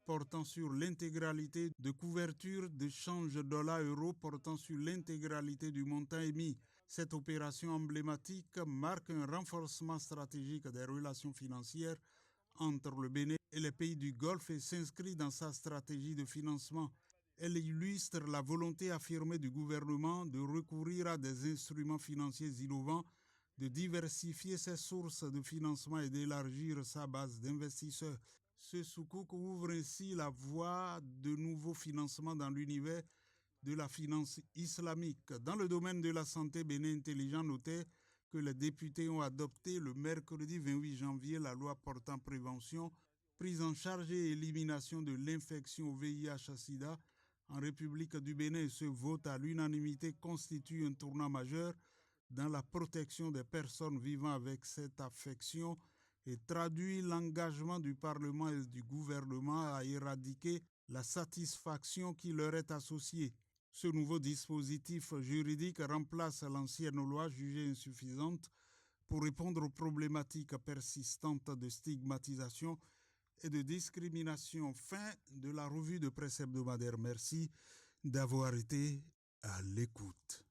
portant sur l'intégralité de couverture de change dollar-euro portant sur l'intégralité du montant émis. Cette opération emblématique marque un renforcement stratégique des relations financières entre le Bénin et les pays du Golfe et s'inscrit dans sa stratégie de financement. Elle illustre la volonté affirmée du gouvernement de recourir à des instruments financiers innovants, de diversifier ses sources de financement et d'élargir sa base d'investisseurs. Ce sukuk ouvre ainsi la voie de nouveaux financements dans l'univers de la finance islamique. Dans le domaine de la santé, Bénin Intelligent notait que les députés ont adopté le mercredi 28 janvier la loi portant prévention, prise en charge et élimination de l'infection au VIH-Sida en République du Bénin. Ce vote à l'unanimité constitue un tournant majeur dans la protection des personnes vivant avec cette affection et traduit l'engagement du Parlement et du gouvernement à éradiquer la satisfaction qui leur est associée. Ce nouveau dispositif juridique remplace l'ancienne loi jugée insuffisante pour répondre aux problématiques persistantes de stigmatisation et de discrimination. Fin de la revue de presse hebdomadaire. Merci d'avoir été à l'écoute.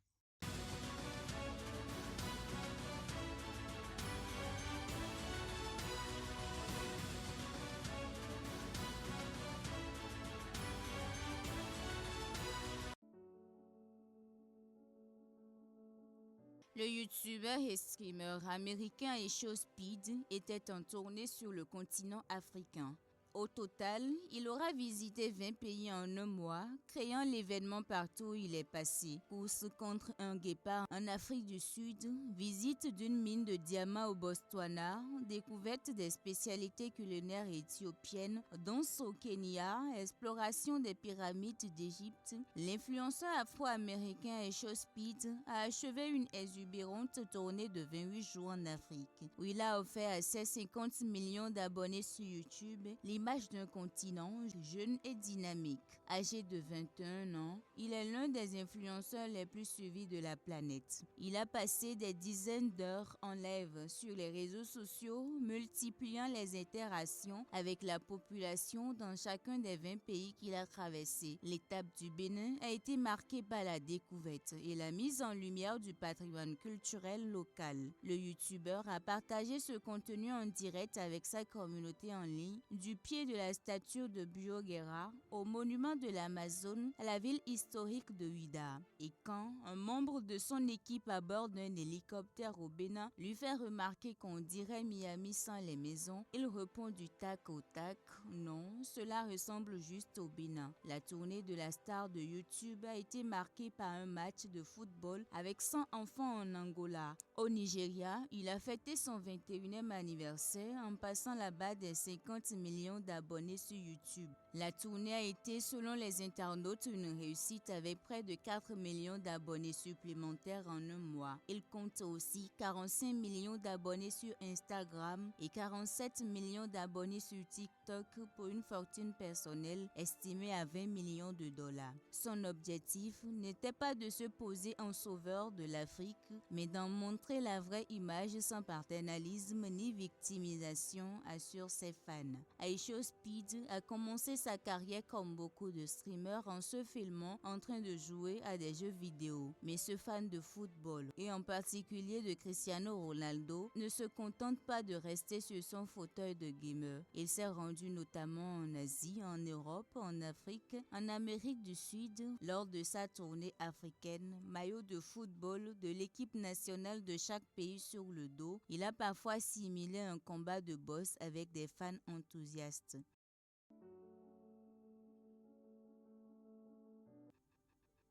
Le youtubeur et streamer américain Esho Speed était en tournée sur le continent africain. Au total, il aura visité 20 pays en un mois, créant l'événement partout où il est passé. Course contre un guépard en Afrique du Sud, visite d'une mine de diamants au Botswana, découverte des spécialités culinaires éthiopiennes, danse au Kenya, exploration des pyramides d'Égypte. L'influenceur afro-américain Esho Speed a achevé une exubérante tournée de 28 jours en Afrique, où il a offert à ses 50 millions d'abonnés sur YouTube l'image d'un continent jeune et dynamique. Âgé de 21 ans, il est l'un des influenceurs les plus suivis de la planète. Il a passé des dizaines d'heures en live sur les réseaux sociaux, multipliant les interactions avec la population dans chacun des 20 pays qu'il a traversés. L'étape du Bénin a été marquée par la découverte et la mise en lumière du patrimoine culturel local. Le youtubeur a partagé ce contenu en direct avec sa communauté en ligne, du pied de la statue de Buogera au monument de l'Amazone à la ville historique de Ouidah. Et quand un membre de son équipe à bord d'un hélicoptère au Bénin lui fait remarquer qu'on dirait Miami sans les maisons, il répond du tac au tac: non, cela ressemble juste au Bénin. La tournée de la star de YouTube a été marquée par un match de football avec 100 enfants en Angola. Au Nigeria, il a fêté son 21e anniversaire en passant la barre des 50 millions millions d'abonnés sur YouTube. La tournée a été, selon les internautes, une réussite avec près de 4 millions d'abonnés supplémentaires en un mois. Il compte aussi 45 millions d'abonnés sur Instagram et 47 millions d'abonnés sur TikTok pour une fortune personnelle estimée à 20 millions de dollars. Son objectif n'était pas de se poser en sauveur de l'Afrique, mais d'en montrer la vraie image sans paternalisme ni victimisation, assure ses fans. Aisho Speed a commencé sa carrière comme beaucoup de streamers en se filmant en train de jouer à des jeux vidéo. Mais ce fan de football, et en particulier de Cristiano Ronaldo, ne se contente pas de rester sur son fauteuil de gamer. Il s'est rendu notamment en Asie, en Europe, en Afrique, en Amérique du Sud, lors de sa tournée africaine, maillot de football de l'équipe nationale de chaque pays sur le dos. Il a parfois simulé un combat de boss avec des fans enthousiastes.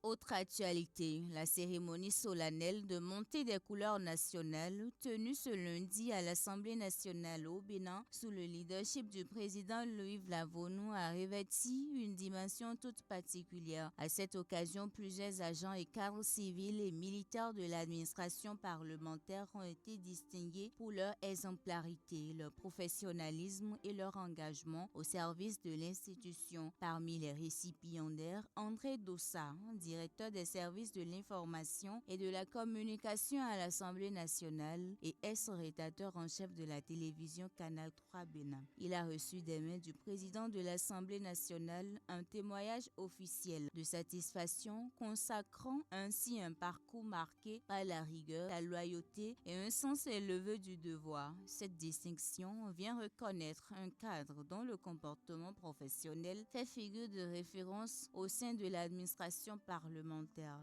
Autre actualité, la cérémonie solennelle de montée des couleurs nationales tenue ce lundi à l'Assemblée nationale au Bénin sous le leadership du président Louis Vlavonu a revêti une dimension toute particulière. À cette occasion, plusieurs agents et cadres civils et militaires de l'administration parlementaire ont été distingués pour leur exemplarité, leur professionnalisme et leur engagement au service de l'institution. Parmi les récipiendaires, André Dossa, directeur des services de l'information et de la communication à l'Assemblée nationale et ex-rédacteur en chef de la télévision Canal 3 Bénin. Il a reçu des mains du président de l'Assemblée nationale un témoignage officiel de satisfaction consacrant ainsi un parcours marqué par la rigueur, la loyauté et un sens élevé du devoir. Cette distinction vient reconnaître un cadre dont le comportement professionnel fait figure de référence au sein de l'administration parlementaire.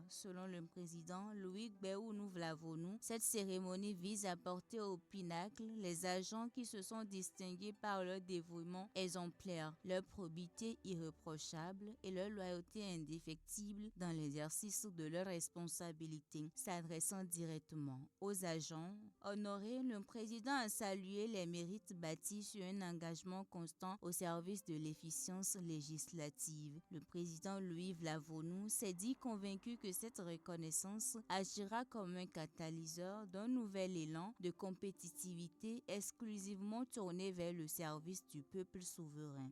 Selon le président Louis Gbéounou Vlavonu, cette cérémonie vise à porter au pinacle les agents qui se sont distingués par leur dévouement exemplaire, leur probité irréprochable et leur loyauté indéfectible dans l'exercice de leurs responsabilités. S'adressant directement aux agents honorés, le président a salué les mérites bâtis sur un engagement constant au service de l'efficience législative. Le président Louis Vlavonu s'est dit convaincu que cette reconnaissance agira comme un catalyseur d'un nouvel élan de compétitivité exclusivement tourné vers le service du peuple souverain.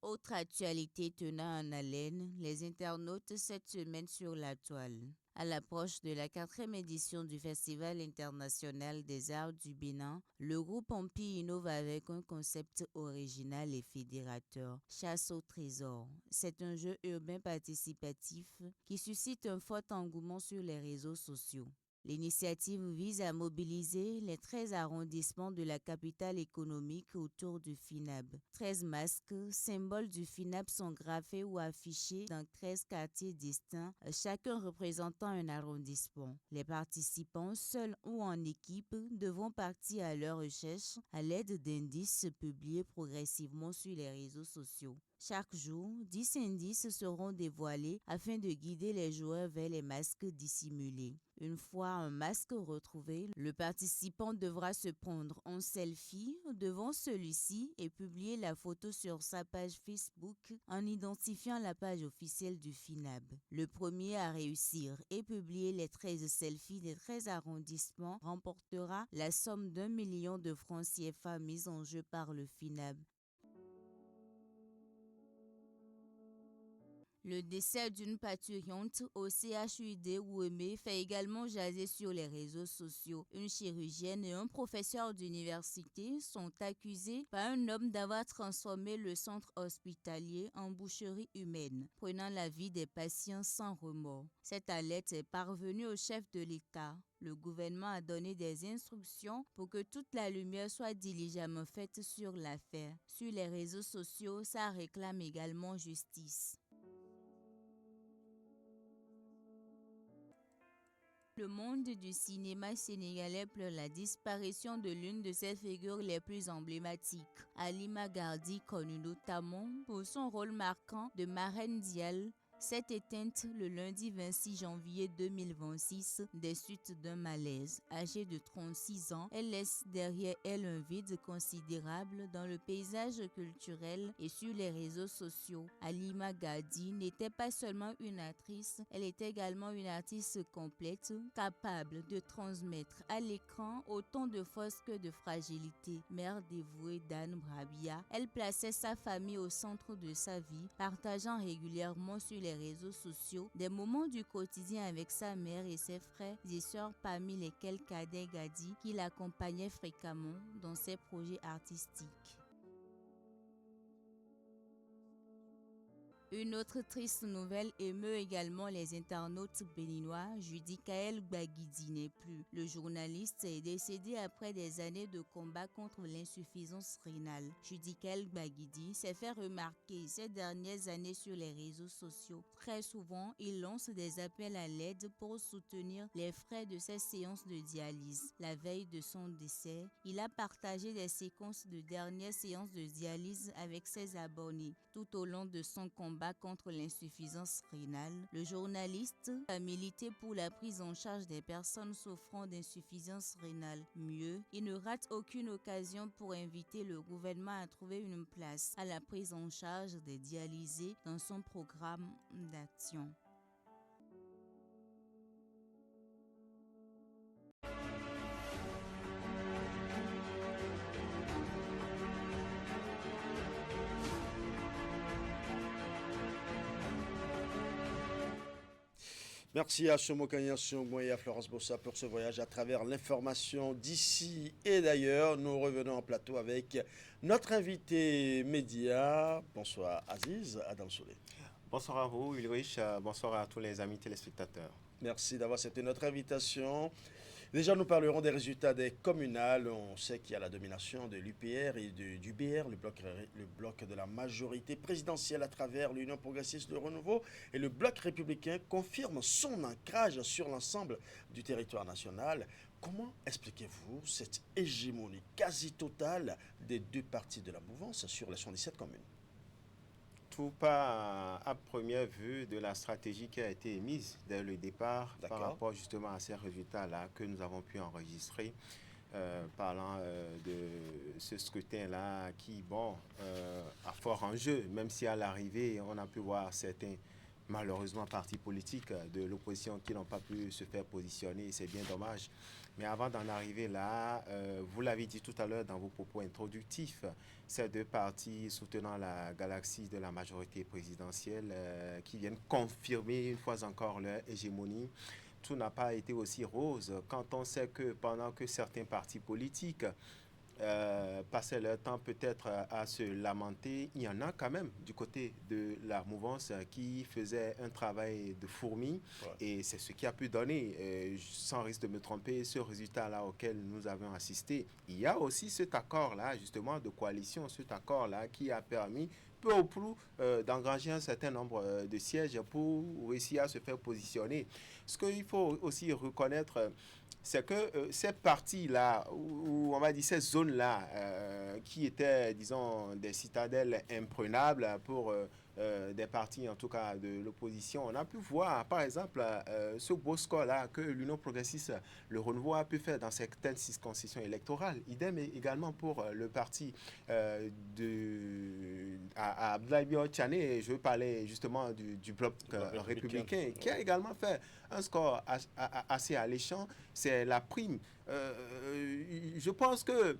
Autre actualité tenant en haleine, les internautes cette semaine sur la toile. À l'approche de la 4e édition du Festival international des arts du Bénin, le groupe Ampi innove avec un concept original et fédérateur, Chasse au trésor. C'est un jeu urbain participatif qui suscite un fort engouement sur les réseaux sociaux. L'initiative vise à mobiliser les 13 arrondissements de la capitale économique autour du FINAB. 13 masques, symboles du FINAB, sont graffés ou affichés dans 13 quartiers distincts, chacun représentant un arrondissement. Les participants, seuls ou en équipe, devront partir à leur recherche à l'aide d'indices publiés progressivement sur les réseaux sociaux. Chaque jour, 10 indices seront dévoilés afin de guider les joueurs vers les masques dissimulés. Une fois un masque retrouvé, le participant devra se prendre en selfie devant celui-ci et publier la photo sur sa page Facebook en identifiant la page officielle du FINAB. Le premier à réussir et publier les 13 selfies des 13 arrondissements remportera la somme d'1 million de francs CFA mise en jeu par le FINAB. Le décès d'une parturiente au CHUD Ouémé fait également jaser sur les réseaux sociaux. Une chirurgienne et un professeur d'université sont accusés par un homme d'avoir transformé le centre hospitalier en boucherie humaine, prenant la vie des patients sans remords. Cette alerte est parvenue au chef de l'État. Le gouvernement a donné des instructions pour que toute la lumière soit diligemment faite sur l'affaire. Sur les réseaux sociaux, ça réclame également justice. Le monde du cinéma sénégalais pleure la disparition de l'une de ses figures les plus emblématiques. Halima Gardi, connue notamment pour son rôle marquant de Marraine Dial, S'est éteinte le lundi 26 janvier 2026 des suites d'un malaise. Âgée de 36 ans, elle laisse derrière elle un vide considérable dans le paysage culturel et sur les réseaux sociaux. Halima Gadi n'était pas seulement une actrice, elle était également une artiste complète, capable de transmettre à l'écran autant de force que de fragilité. Mère dévouée d'Anne Brabia, elle plaçait sa famille au centre de sa vie, partageant régulièrement sur les réseaux sociaux des moments du quotidien avec sa mère et ses frères et sœurs, parmi lesquels Kader Gadi, qui l'accompagnait fréquemment dans ses projets artistiques. Une autre triste nouvelle émeut également les internautes béninois. Judy Kael Gbagidi n'est plus. Le journaliste est décédé après des années de combat contre l'insuffisance rénale. Judy Kael Gbagidi s'est fait remarquer ces dernières années sur les réseaux sociaux. Très souvent, il lance des appels à l'aide pour soutenir les frais de ses séances de dialyse. La veille de son décès, il a partagé des séquences de dernières séances de dialyse avec ses abonnés. Tout au long de son combat contre l'insuffisance rénale, le journaliste a milité pour la prise en charge des personnes souffrant d'insuffisance rénale. Mieux, il ne rate aucune occasion pour inviter le gouvernement à trouver une place à la prise en charge des dialysés dans son programme d'action. Merci à Chomo Kanyasongmo et à Florence Bossa pour ce voyage à travers l'information d'ici et d'ailleurs. Nous revenons en plateau avec notre invité média. Bonsoir Aziz Adam Soulé. Bonsoir à vous Ulrich, bonsoir à tous les amis téléspectateurs. Merci d'avoir accepté notre invitation. Déjà, nous parlerons des résultats des communales. On sait qu'il y a la domination de l'UPR et du BR, le bloc de la majorité présidentielle à travers l'Union progressiste de renouveau. Et le bloc républicain confirme son ancrage sur l'ensemble du territoire national. Comment expliquez-vous cette hégémonie quasi totale des deux partis de la mouvance sur les 77 communes? Tout part à première vue de la stratégie qui a été émise dès le départ par rapport justement à ces résultats-là que nous avons pu enregistrer, parlant de ce scrutin-là qui, a fort enjeu, même si à l'arrivée, on a pu voir certains, malheureusement, partis politiques de l'opposition qui n'ont pas pu se faire positionner, c'est bien dommage. Mais avant d'en arriver là, vous l'avez dit tout à l'heure dans vos propos introductifs, ces deux partis soutenant la galaxie de la majorité présidentielle qui viennent confirmer une fois encore leur hégémonie. Tout n'a pas été aussi rose quand on sait que pendant que certains partis politiques passaient leur temps peut-être à se lamenter, il y en a quand même du côté de la mouvance qui faisait un travail de fourmi et c'est ce qui a pu donner, sans risque de me tromper, ce résultat-là auquel nous avons assisté. Il y a aussi cet accord-là justement de coalition, cet accord-là qui a permis peu ou prou d'engranger un certain nombre de sièges pour réussir à se faire positionner. Ce qu'il faut aussi reconnaître, c'est que ces parties-là, ou on va dire ces zones-là, qui étaient, disons, des citadelles imprenables pour des partis, en tout cas de l'opposition, on a pu voir, par exemple, ce beau score-là que l'Union progressiste, le renouveau a pu faire dans certaines circonscriptions électorales. Idem également pour le parti à Abdoulaye Biao Tchane, je veux parler justement du bloc républicain, qui a également fait un score assez alléchant. C'est la prime. Je pense que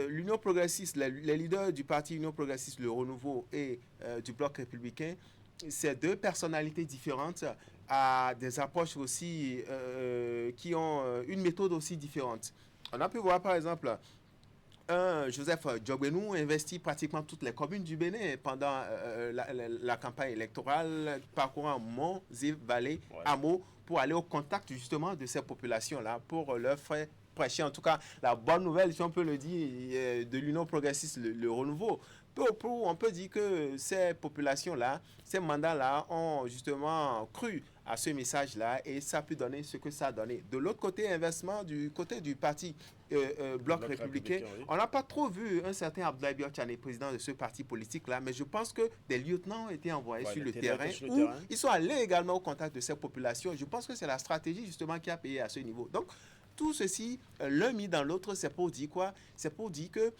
l'Union progressiste, les leaders du parti Union progressiste, le renouveau et du bloc républicain, ces deux personnalités différentes à des approches aussi qui ont une méthode aussi différente. On a pu voir par exemple Joseph Djogbenou investit pratiquement toutes les communes du Bénin pendant la campagne électorale, parcourant monts et vallées, hameaux, pour aller au contact justement de ces populations-là, pour leur faire prêcher en tout cas la bonne nouvelle, si on peut le dire, de l'Union progressiste, le renouveau. On peut dire que ces populations-là, ces mandats-là ont justement cru à ce message-là et ça a pu donner ce que ça a donné. De l'autre côté, inversement, du côté du parti Bloc républicain, oui. On n'a pas trop vu un certain Abdoulaye Biotchane, président de ce parti politique-là, mais je pense que des lieutenants ont été envoyés sur le terrain où ils sont allés également au contact de ces populations. Je pense que c'est la stratégie justement qui a payé à ce niveau. Donc, tout ceci, l'un mis dans l'autre, c'est pour dire quoi? C'est pour dire que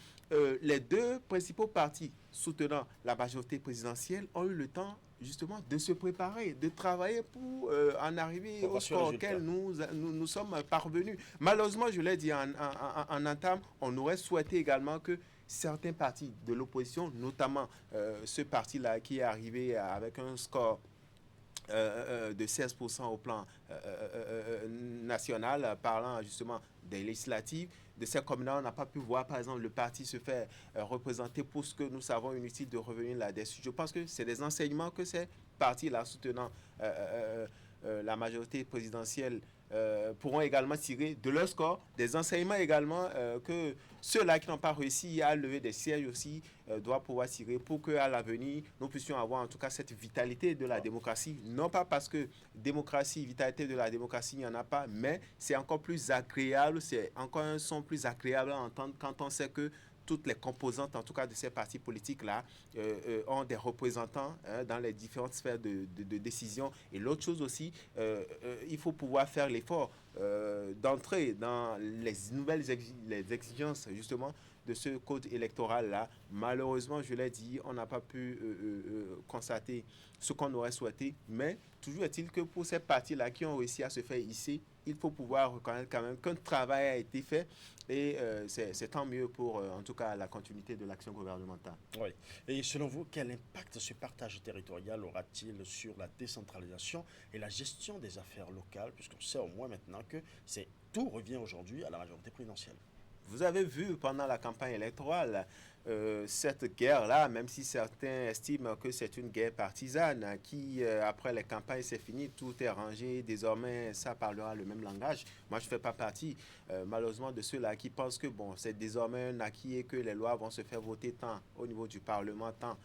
les deux principaux partis soutenant la majorité présidentielle ont eu le temps justement de se préparer, de travailler pour en arriver au score auquel nous sommes parvenus. Malheureusement, je l'ai dit en entame, on aurait souhaité également que certains partis de l'opposition, notamment ce parti-là qui est arrivé avec un score de 16% au plan national, parlant justement des législatives, de ces communes-là, on n'a pas pu voir, par exemple, le parti se faire représenter pour ce que nous savons inutile de revenir là-dessus. Je pense que c'est des enseignements que ces partis-là soutenant la majorité présidentielle pourront également tirer de leur score, des enseignements également que ceux-là qui n'ont pas réussi à lever des sièges aussi doivent pouvoir tirer pour qu'à l'avenir, nous puissions avoir en tout cas cette vitalité de la démocratie. Non pas parce que démocratie, vitalité de la démocratie, il n'y en a pas, mais c'est encore plus agréable, c'est encore un son plus agréable à entendre quand on sait que toutes les composantes, en tout cas de ces partis politiques-là, ont des représentants dans les différentes sphères de décision. Et l'autre chose aussi, il faut pouvoir faire l'effort d'entrer dans les nouvelles les exigences, justement, de ce code électoral-là. Malheureusement, je l'ai dit, on n'a pas pu constater ce qu'on aurait souhaité, mais toujours est-il que pour ces partis-là qui ont réussi à se faire ici, il faut pouvoir reconnaître quand même qu'un travail a été fait et c'est tant mieux pour, en tout cas, la continuité de l'action gouvernementale. Oui. Et selon vous, quel impact ce partage territorial aura-t-il sur la décentralisation et la gestion des affaires locales, puisqu'on sait au moins maintenant que tout revient aujourd'hui à la majorité présidentielle? Vous avez vu pendant la campagne électorale cette guerre-là, même si certains estiment que c'est une guerre partisane, qui, après les campagnes, c'est fini, tout est rangé, désormais, ça parlera le même langage. Moi, je ne fais pas partie, malheureusement, de ceux-là qui pensent que, bon, c'est désormais un acquis et que les lois vont se faire voter tant au niveau du Parlement, tant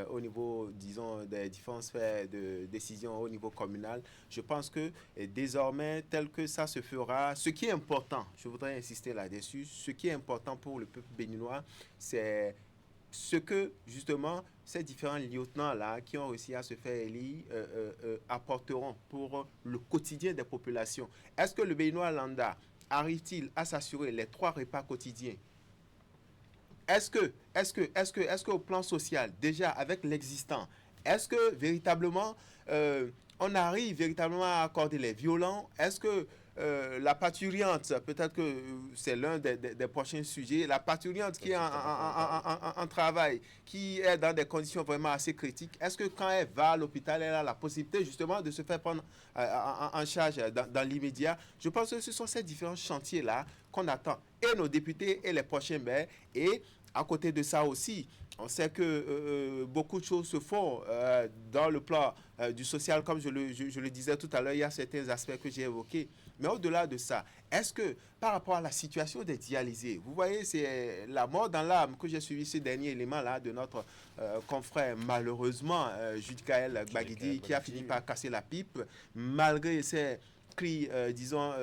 au niveau, disons, des différentes sphères de décision au niveau communal. Je pense que désormais, tel que ça se fera, ce qui est important, je voudrais insister là-dessus, ce qui est important pour le peuple béninois, c'est ce que, justement, ces différents lieutenants-là qui ont réussi à se faire élire apporteront pour le quotidien des populations. Est-ce que le Béninois lambda arrive-t-il à s'assurer les 3 repas quotidiens? Est-ce que au plan social, déjà avec l'existant, est-ce que véritablement on arrive véritablement à accorder les violents? Est-ce que la parturiente, peut-être que c'est l'un des prochains sujets, la parturiante qui est en travail, qui est dans des conditions vraiment assez critiques, est-ce que quand elle va à l'hôpital, elle a la possibilité justement de se faire prendre en charge dans l'immédiat? Je pense que ce sont ces différents chantiers-là qu'on attend, et nos députés et les prochains maires, et à côté de ça aussi, on sait que beaucoup de choses se font dans le plan du social, comme je le disais tout à l'heure, il y a certains aspects que j'ai évoqués. Mais au-delà de ça, est-ce que par rapport à la situation des dialysés, vous voyez, c'est la mort dans l'âme que j'ai suivi ce dernier élément-là de notre confrère, malheureusement, Judikaël Gbagidi, qui a fini par casser la pipe, malgré ses cris, disons,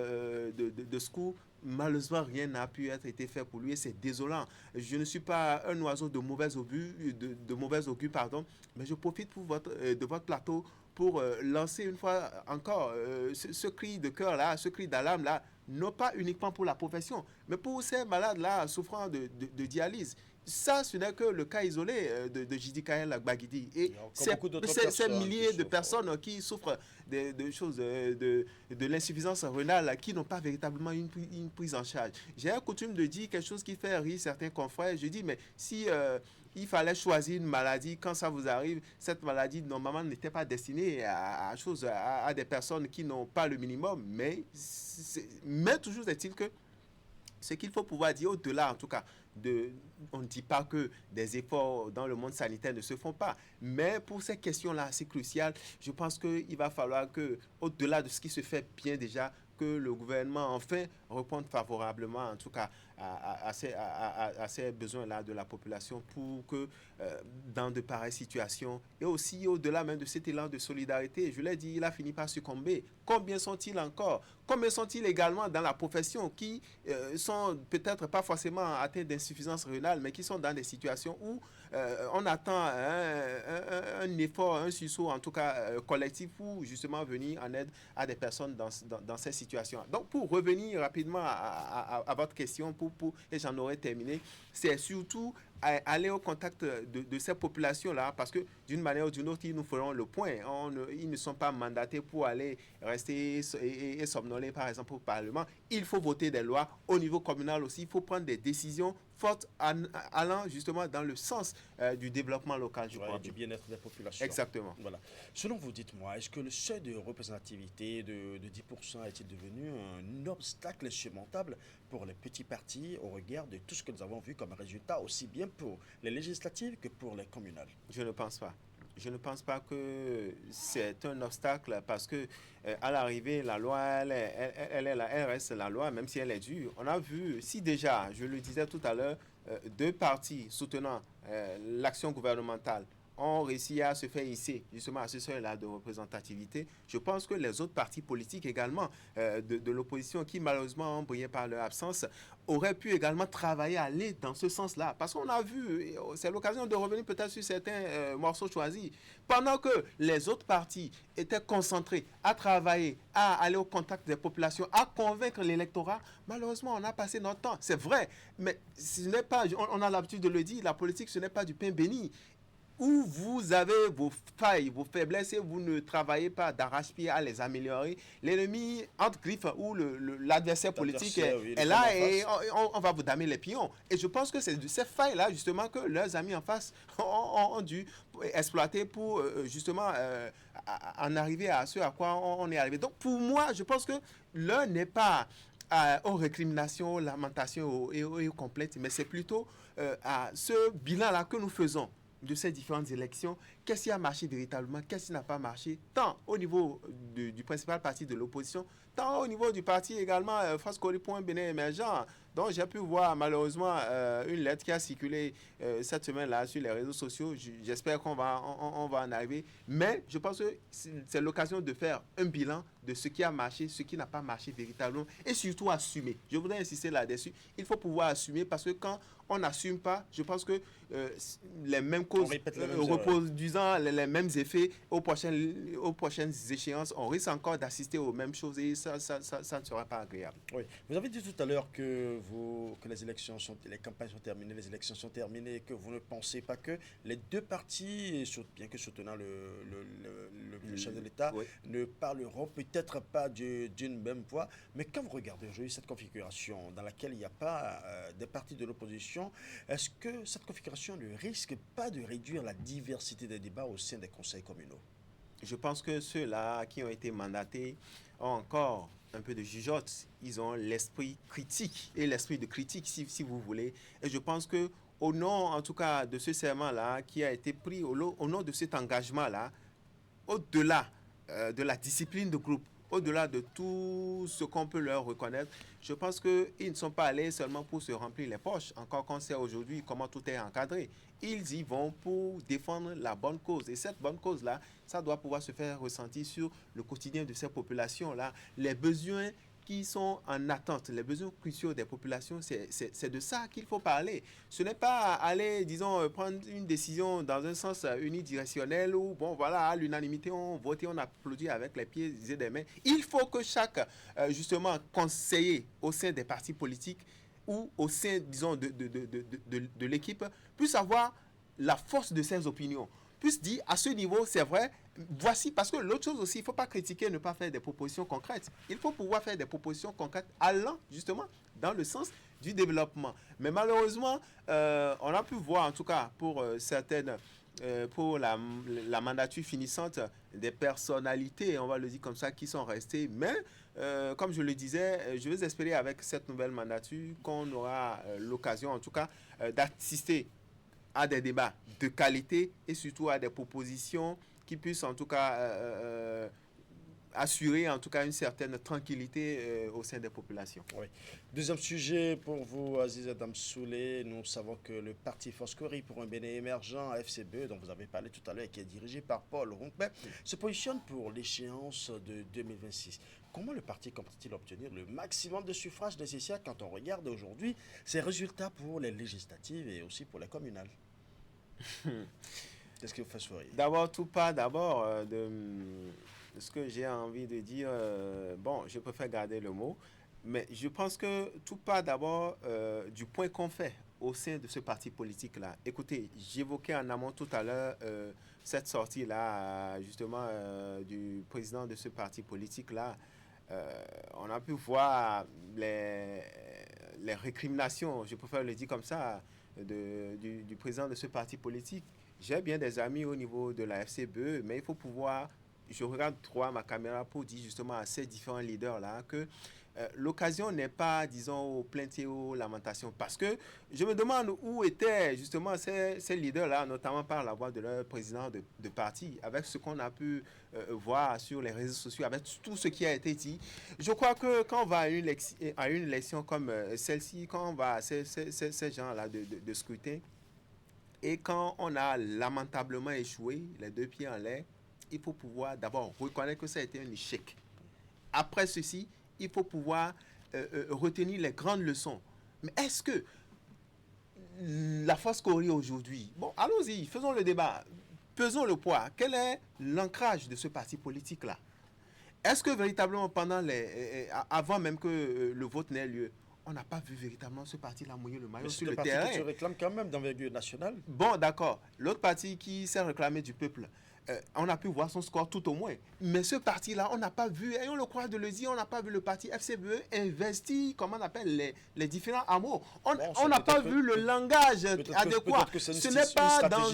de secours. Malheureusement, rien n'a pu être été fait pour lui et c'est désolant. Je ne suis pas un oiseau de mauvais augure, pardon, mais je profite de votre plateau pour lancer une fois encore ce cri de cœur-là, ce cri d'alarme-là, non pas uniquement pour la profession, mais pour ces malades-là souffrant de dialyse. Ça, ce n'est que le cas isolé de Judikaël Gbagidi. Et ces milliers de personnes qui souffrent de choses, de l'insuffisance rénale, qui n'ont pas véritablement une prise en charge. J'ai un coutume de dire quelque chose qui fait rire certains confrères. Je dis, mais si il fallait choisir une maladie, quand ça vous arrive, cette maladie, normalement, n'était pas destinée à des personnes qui n'ont pas le minimum. Mais toujours est-il que ce qu'il faut pouvoir dire au-delà, en tout cas, on ne dit pas que des efforts dans le monde sanitaire ne se font pas, mais pour ces questions-là assez cruciales, je pense qu'il va falloir que, au-delà de ce qui se fait bien déjà, que le gouvernement enfin réponde favorablement, en tout cas, à ces besoins-là de la population pour que dans de pareilles situations, et aussi au-delà même de cet élan de solidarité, je l'ai dit, il a fini par succomber. Combien sont-ils encore? Combien sont-ils également dans la profession qui sont peut-être pas forcément atteints d'insuffisance rénale, mais qui sont dans des situations où on attend un effort, un sursaut en tout cas collectif pour justement venir en aide à des personnes dans ces situations. Donc pour revenir rapidement à votre question, et j'en aurais terminé, c'est surtout aller au contact de ces populations-là, parce que d'une manière ou d'une autre, ils nous feront le point. Ils ne sont pas mandatés pour aller rester et somnoler, par exemple, au Parlement. Il faut voter des lois au niveau communal aussi. Il faut prendre des décisions fortes allant justement dans le sens du développement local, je crois. Du bien-être des populations. Exactement. Voilà. Selon vous, dites-moi, est-ce que le seuil de représentativité de 10% est-il devenu un obstacle insurmontable pour les petits partis au regard de tout ce que nous avons vu comme résultat, aussi bien pour les législatives que pour les communales? Je ne pense pas. Je ne pense pas que c'est un obstacle parce que à l'arrivée, la loi, elle reste la loi, même si elle est dure. On a vu, si déjà, je le disais tout à l'heure, deux partis soutenant l'action gouvernementale ont réussi à se faire hisser justement à ce seuil-là de représentativité. Je pense que les autres partis politiques également de l'opposition qui malheureusement ont brillé par leur absence auraient pu également travailler à aller dans ce sens-là. Parce qu'on a vu, c'est l'occasion de revenir peut-être sur certains morceaux choisis. Pendant que les autres partis étaient concentrés à travailler, à aller au contact des populations, à convaincre l'électorat, malheureusement, on a passé notre temps. C'est vrai, mais ce n'est pas, on a l'habitude de le dire, la politique, ce n'est pas du pain béni. Où vous avez vos failles, vos faiblesses et vous ne travaillez pas d'arrache-pied à les améliorer, l'ennemi entre griffes ou l'adversaire politique est là et on va vous damer les pions. Et je pense que c'est de ces failles-là justement que leurs amis en face ont dû exploiter pour justement en arriver à ce à quoi on est arrivé. Donc pour moi, je pense que l'heure n'est pas aux récriminations, aux lamentations et aux complètes, mais c'est plutôt à ce bilan-là que nous faisons de ces différentes élections, qu'est-ce qui a marché véritablement, qu'est-ce qui n'a pas marché, tant au niveau du principal parti de l'opposition, tant au niveau du parti également France Corée Bénin Émergent, dont j'ai pu voir malheureusement une lettre qui a circulé cette semaine-là sur les réseaux sociaux. J'espère qu'on va en arriver, mais je pense que c'est l'occasion de faire un bilan de ce qui a marché, ce qui n'a pas marché véritablement, et surtout assumer. Je voudrais insister là-dessus, il faut pouvoir assumer, parce que quand on n'assume pas, je pense que les mêmes causes reproduisant les mêmes effets aux prochaines échéances, on risque encore d'assister aux mêmes choses et ça ne sera pas agréable. Oui. Vous avez dit tout à l'heure que les campagnes sont terminées, les élections sont terminées, que vous ne pensez pas que les deux partis, bien que soutenant le chef de l'État, ne parleront peut-être pas d'une même voix. Mais quand vous regardez aujourd'hui cette configuration dans laquelle il n'y a pas des partis de l'opposition, est-ce que cette configuration ne risque pas de réduire la diversité des débats au sein des conseils communaux? Je pense que ceux-là qui ont été mandatés ont encore un peu de jugeote. Ils ont l'esprit critique et l'esprit de critique, si vous voulez. Et je pense que au nom, en tout cas, de ce serment-là qui a été pris, au nom de cet engagement-là, au-delà de la discipline de groupe, au-delà de tout ce qu'on peut leur reconnaître, je pense qu'ils ne sont pas allés seulement pour se remplir les poches, encore qu'on sait aujourd'hui comment tout est encadré. Ils y vont pour défendre la bonne cause. Et cette bonne cause-là, ça doit pouvoir se faire ressentir sur le quotidien de ces populations-là. Les besoins qui sont en attente, les besoins cruciaux des populations, c'est de ça qu'il faut parler. Ce n'est pas aller, disons, prendre une décision dans un sens unidirectionnel où, bon, voilà, à l'unanimité, on vote, on applaudit avec les pieds et des mains. Il faut que chaque, justement, conseiller au sein des partis politiques ou au sein, disons, de l'équipe puisse avoir la force de ses opinions, puisse dire, à ce niveau, c'est vrai, voici, parce que l'autre chose aussi, il ne faut pas critiquer, ne pas faire des propositions concrètes. Il faut pouvoir faire des propositions concrètes allant justement dans le sens du développement. Mais malheureusement, on a pu voir, en tout cas pour certaines, pour la mandature finissante, des personnalités, on va le dire comme ça, qui sont restées. Mais, comme je le disais, je vais espérer avec cette nouvelle mandature qu'on aura l'occasion, en tout cas, d'assister à des débats de qualité et surtout à des propositions qui puissent en tout cas assurer en tout cas une certaine tranquillité au sein des populations. Oui. Deuxième sujet pour vous, Aziz Adam Soulé. Nous savons que le parti Foscori pour un Bénin émergent, FCBE, dont vous avez parlé tout à l'heure, qui est dirigé par Paul Rompé, se positionne pour l'échéance de 2026. Comment le parti compte-t-il obtenir le maximum de suffrages nécessaires quand on regarde aujourd'hui ses résultats pour les législatives et aussi pour les communales? Qu'est-ce que vous faites? D'abord, de ce que j'ai envie de dire, je préfère garder le mot, mais je pense que tout part d'abord du point qu'on fait au sein de ce parti politique-là. Écoutez, j'évoquais en amont tout à l'heure cette sortie-là, justement, du président de ce parti politique-là. On a pu voir les récriminations, je préfère le dire comme ça, du président de ce parti politique. J'ai bien des amis au niveau de la FCBE, mais il faut pouvoir, je regarde droit ma caméra pour dire justement à ces différents leaders-là que l'occasion n'est pas, disons, aux plaintes et aux lamentations. Parce que je me demande où étaient justement ces leaders-là, notamment par la voix de leur président de parti, avec ce qu'on a pu voir sur les réseaux sociaux, avec tout ce qui a été dit. Je crois que quand on va à une élection comme celle-ci, quand on va à ces gens-là de scrutin, et quand on a lamentablement échoué, les deux pieds en l'air, il faut pouvoir d'abord reconnaître que ça a été un échec. Après ceci, il faut pouvoir retenir les grandes leçons. Mais est-ce que la Foscori aujourd'hui, allons-y, faisons le débat, pesons le poids. Quel est l'ancrage de ce parti politique-là? Est-ce que véritablement avant même que le vote n'ait lieu, on n'a pas vu véritablement ce parti-là mouiller le maillot sur le terrain? C'est le parti qui se réclame quand même d'envergure nationale. Bon, d'accord. L'autre parti qui s'est réclamé du peuple, on a pu voir son score tout au moins. Mais ce parti-là, on n'a pas vu, et on le croit de le dire, on n'a pas vu le parti FCBE investir, comment on appelle, les différents hameaux. On n'a pas vu le langage adéquat. Ce n'est pas dans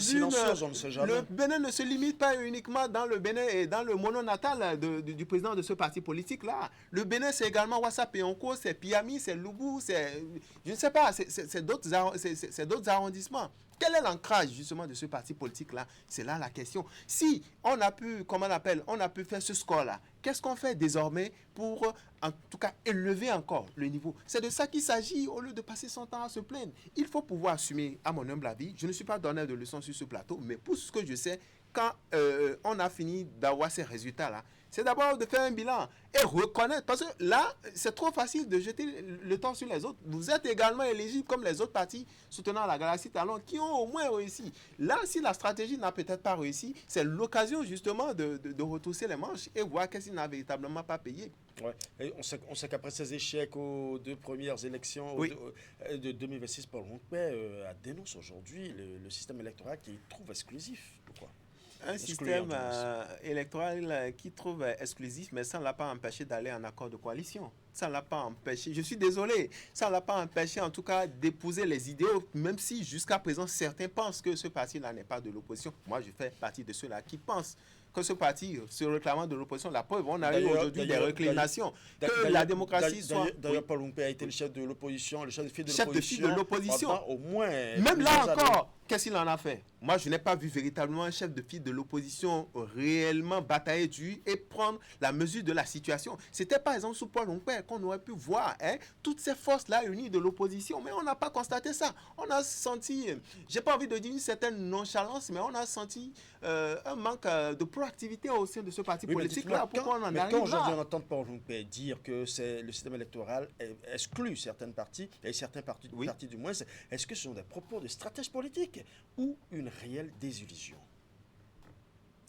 le Bénin ne se limite pas uniquement dans le Bénin et dans le mononatal du président de ce parti politique-là. Le Bénin, c'est également Ouassap et Onko, c'est Piami, c'est Loubou, c'est, je ne sais pas, c'est d'autres arrondissements. Quel est l'ancrage justement de ce parti politique-là? C'est là la question. Si on a pu, on a pu faire ce score-là, qu'est-ce qu'on fait désormais pour, en tout cas, élever encore le niveau? C'est de ça qu'il s'agit au lieu de passer son temps à se plaindre. Il faut pouvoir assumer, à mon humble avis, je ne suis pas donneur de leçons sur ce plateau, mais pour ce que je sais, quand on a fini d'avoir ces résultats-là, c'est d'abord de faire un bilan et reconnaître. Parce que là, c'est trop facile de jeter le temps sur les autres. Vous êtes également éligible comme les autres partis soutenant la Galaxie Talon qui ont au moins réussi. Là, si la stratégie n'a peut-être pas réussi, c'est l'occasion justement de retrousser les manches et voir qu'est-ce qu'il n'a véritablement pas payé. Ouais. Et on sait qu'après ces échecs aux deux premières élections de 2026, Paul Rompé dénonce aujourd'hui le système électoral qu'il trouve exclusif. Pourquoi? Un système électoral qui trouve exclusif, mais ça ne l'a pas empêché d'aller en accord de coalition. Ça ne l'a pas empêché, je suis désolé, ça ne l'a pas empêché en tout cas d'épouser les idéaux, même si jusqu'à présent certains pensent que ce parti-là n'est pas de l'opposition. Moi, je fais partie de ceux-là qui pensent que ce parti se réclamant de l'opposition, la preuve, on a eu aujourd'hui des réclamations, que la démocratie soit... D'ailleurs, Paul Rompé a été le chef de l'opposition, le chef de file de l'opposition. Au moins... Même là encore, qu'est-ce qu'il en a fait? Moi, je n'ai pas vu véritablement un chef de file de l'opposition réellement batailler dur et prendre la mesure de la situation. C'était par exemple sous Paul Rompé qu'on aurait pu voir toutes ces forces-là unies de l'opposition, mais on n'a pas constaté ça. On a senti, j'ai pas envie de dire une certaine nonchalance, mais on a senti un manque de proactivité au sein de ce parti politique-là. Pourquoi on en arrive là? Quand aujourd'hui on entend Paul Rompé dire que le système électoral exclut certaines parties, et certains partis du moins, est-ce que ce sont des propos de stratège politique ou une réelle désillusion?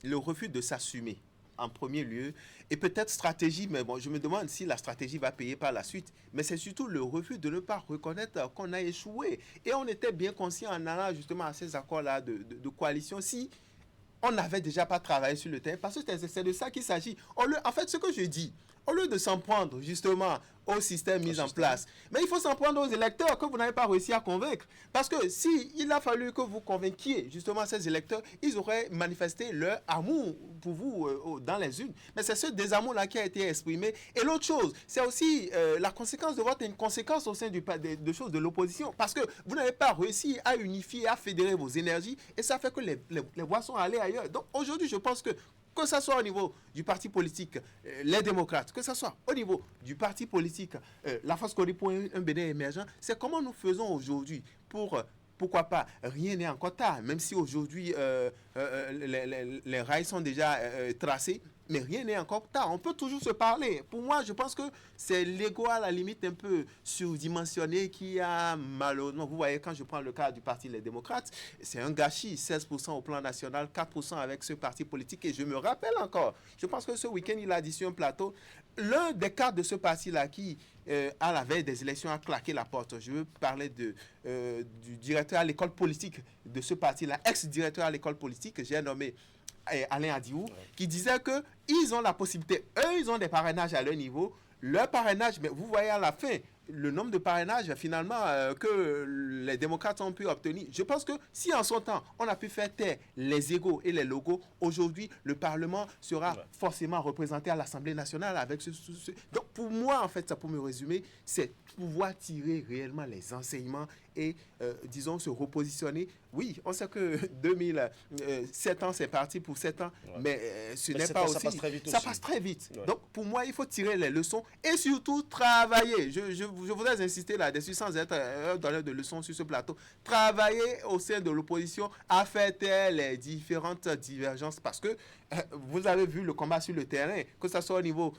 Le refus de s'assumer en premier lieu, et peut-être stratégie, mais bon, je me demande si la stratégie va payer par la suite, mais c'est surtout le refus de ne pas reconnaître qu'on a échoué. Et on était bien conscient en allant justement à ces accords-là de coalition, si on n'avait déjà pas travaillé sur le terrain, parce que c'est de ça qu'il s'agit. En fait, ce que je dis, au lieu de s'en prendre justement au système mis en place, mais il faut s'en prendre aux électeurs que vous n'avez pas réussi à convaincre. Parce que s'il a fallu que vous convainquiez justement ces électeurs, ils auraient manifesté leur amour pour vous dans les urnes. Mais c'est ce désamour-là qui a été exprimé. Et l'autre chose, c'est aussi la conséquence de vote, une conséquence au sein de choses de l'opposition. Parce que vous n'avez pas réussi à unifier, à fédérer vos énergies, et ça fait que les voix sont allées ailleurs. Donc aujourd'hui, je pense que que ce soit au niveau du parti politique, les démocrates, que ce soit au niveau du parti politique, la France Cori pour un Bénin émergent, c'est comment nous faisons aujourd'hui pour... Pourquoi pas, rien n'est encore tard, même si aujourd'hui les rails sont déjà tracés, mais rien n'est encore tard. On peut toujours se parler. Pour moi, je pense que c'est l'ego à la limite un peu surdimensionné qui a malheureusement, vous voyez, quand je prends le cas du Parti Les Démocrates, c'est un gâchis, 16% au plan national, 4% avec ce parti politique. Et je me rappelle encore, je pense que ce week-end, il a dit sur un plateau, l'un des cadres de ce parti-là qui, à la veille des élections, a claqué la porte. Je veux parler du directeur à l'école politique de ce parti-là, ex-directeur à l'école politique, j'ai nommé Alain Adiou, qui disait qu'ils ont la possibilité, eux, ils ont des parrainages à leur niveau, leur parrainage, mais vous voyez à la fin, le nombre de parrainages finalement que les démocrates ont pu obtenir. Je pense que si en son temps, on a pu faire taire les égos et les logos, aujourd'hui, le Parlement sera forcément représenté à l'Assemblée nationale avec ce... Donc pour moi, en fait, ça pour me résumer, c'est pouvoir tirer réellement les enseignements et, disons, se repositionner. Oui, on sait que 7 ans, c'est parti pour 7 ans, mais ce n'est pas aussi... Ça passe très vite. Ça passe très vite. Ouais. Donc, pour moi, il faut tirer les leçons et surtout travailler. Je voudrais insister là-dessus sans être un donneur de leçons sur ce plateau. Travailler au sein de l'opposition à faire taire les différentes divergences parce que vous avez vu le combat sur le terrain, que ce soit au niveau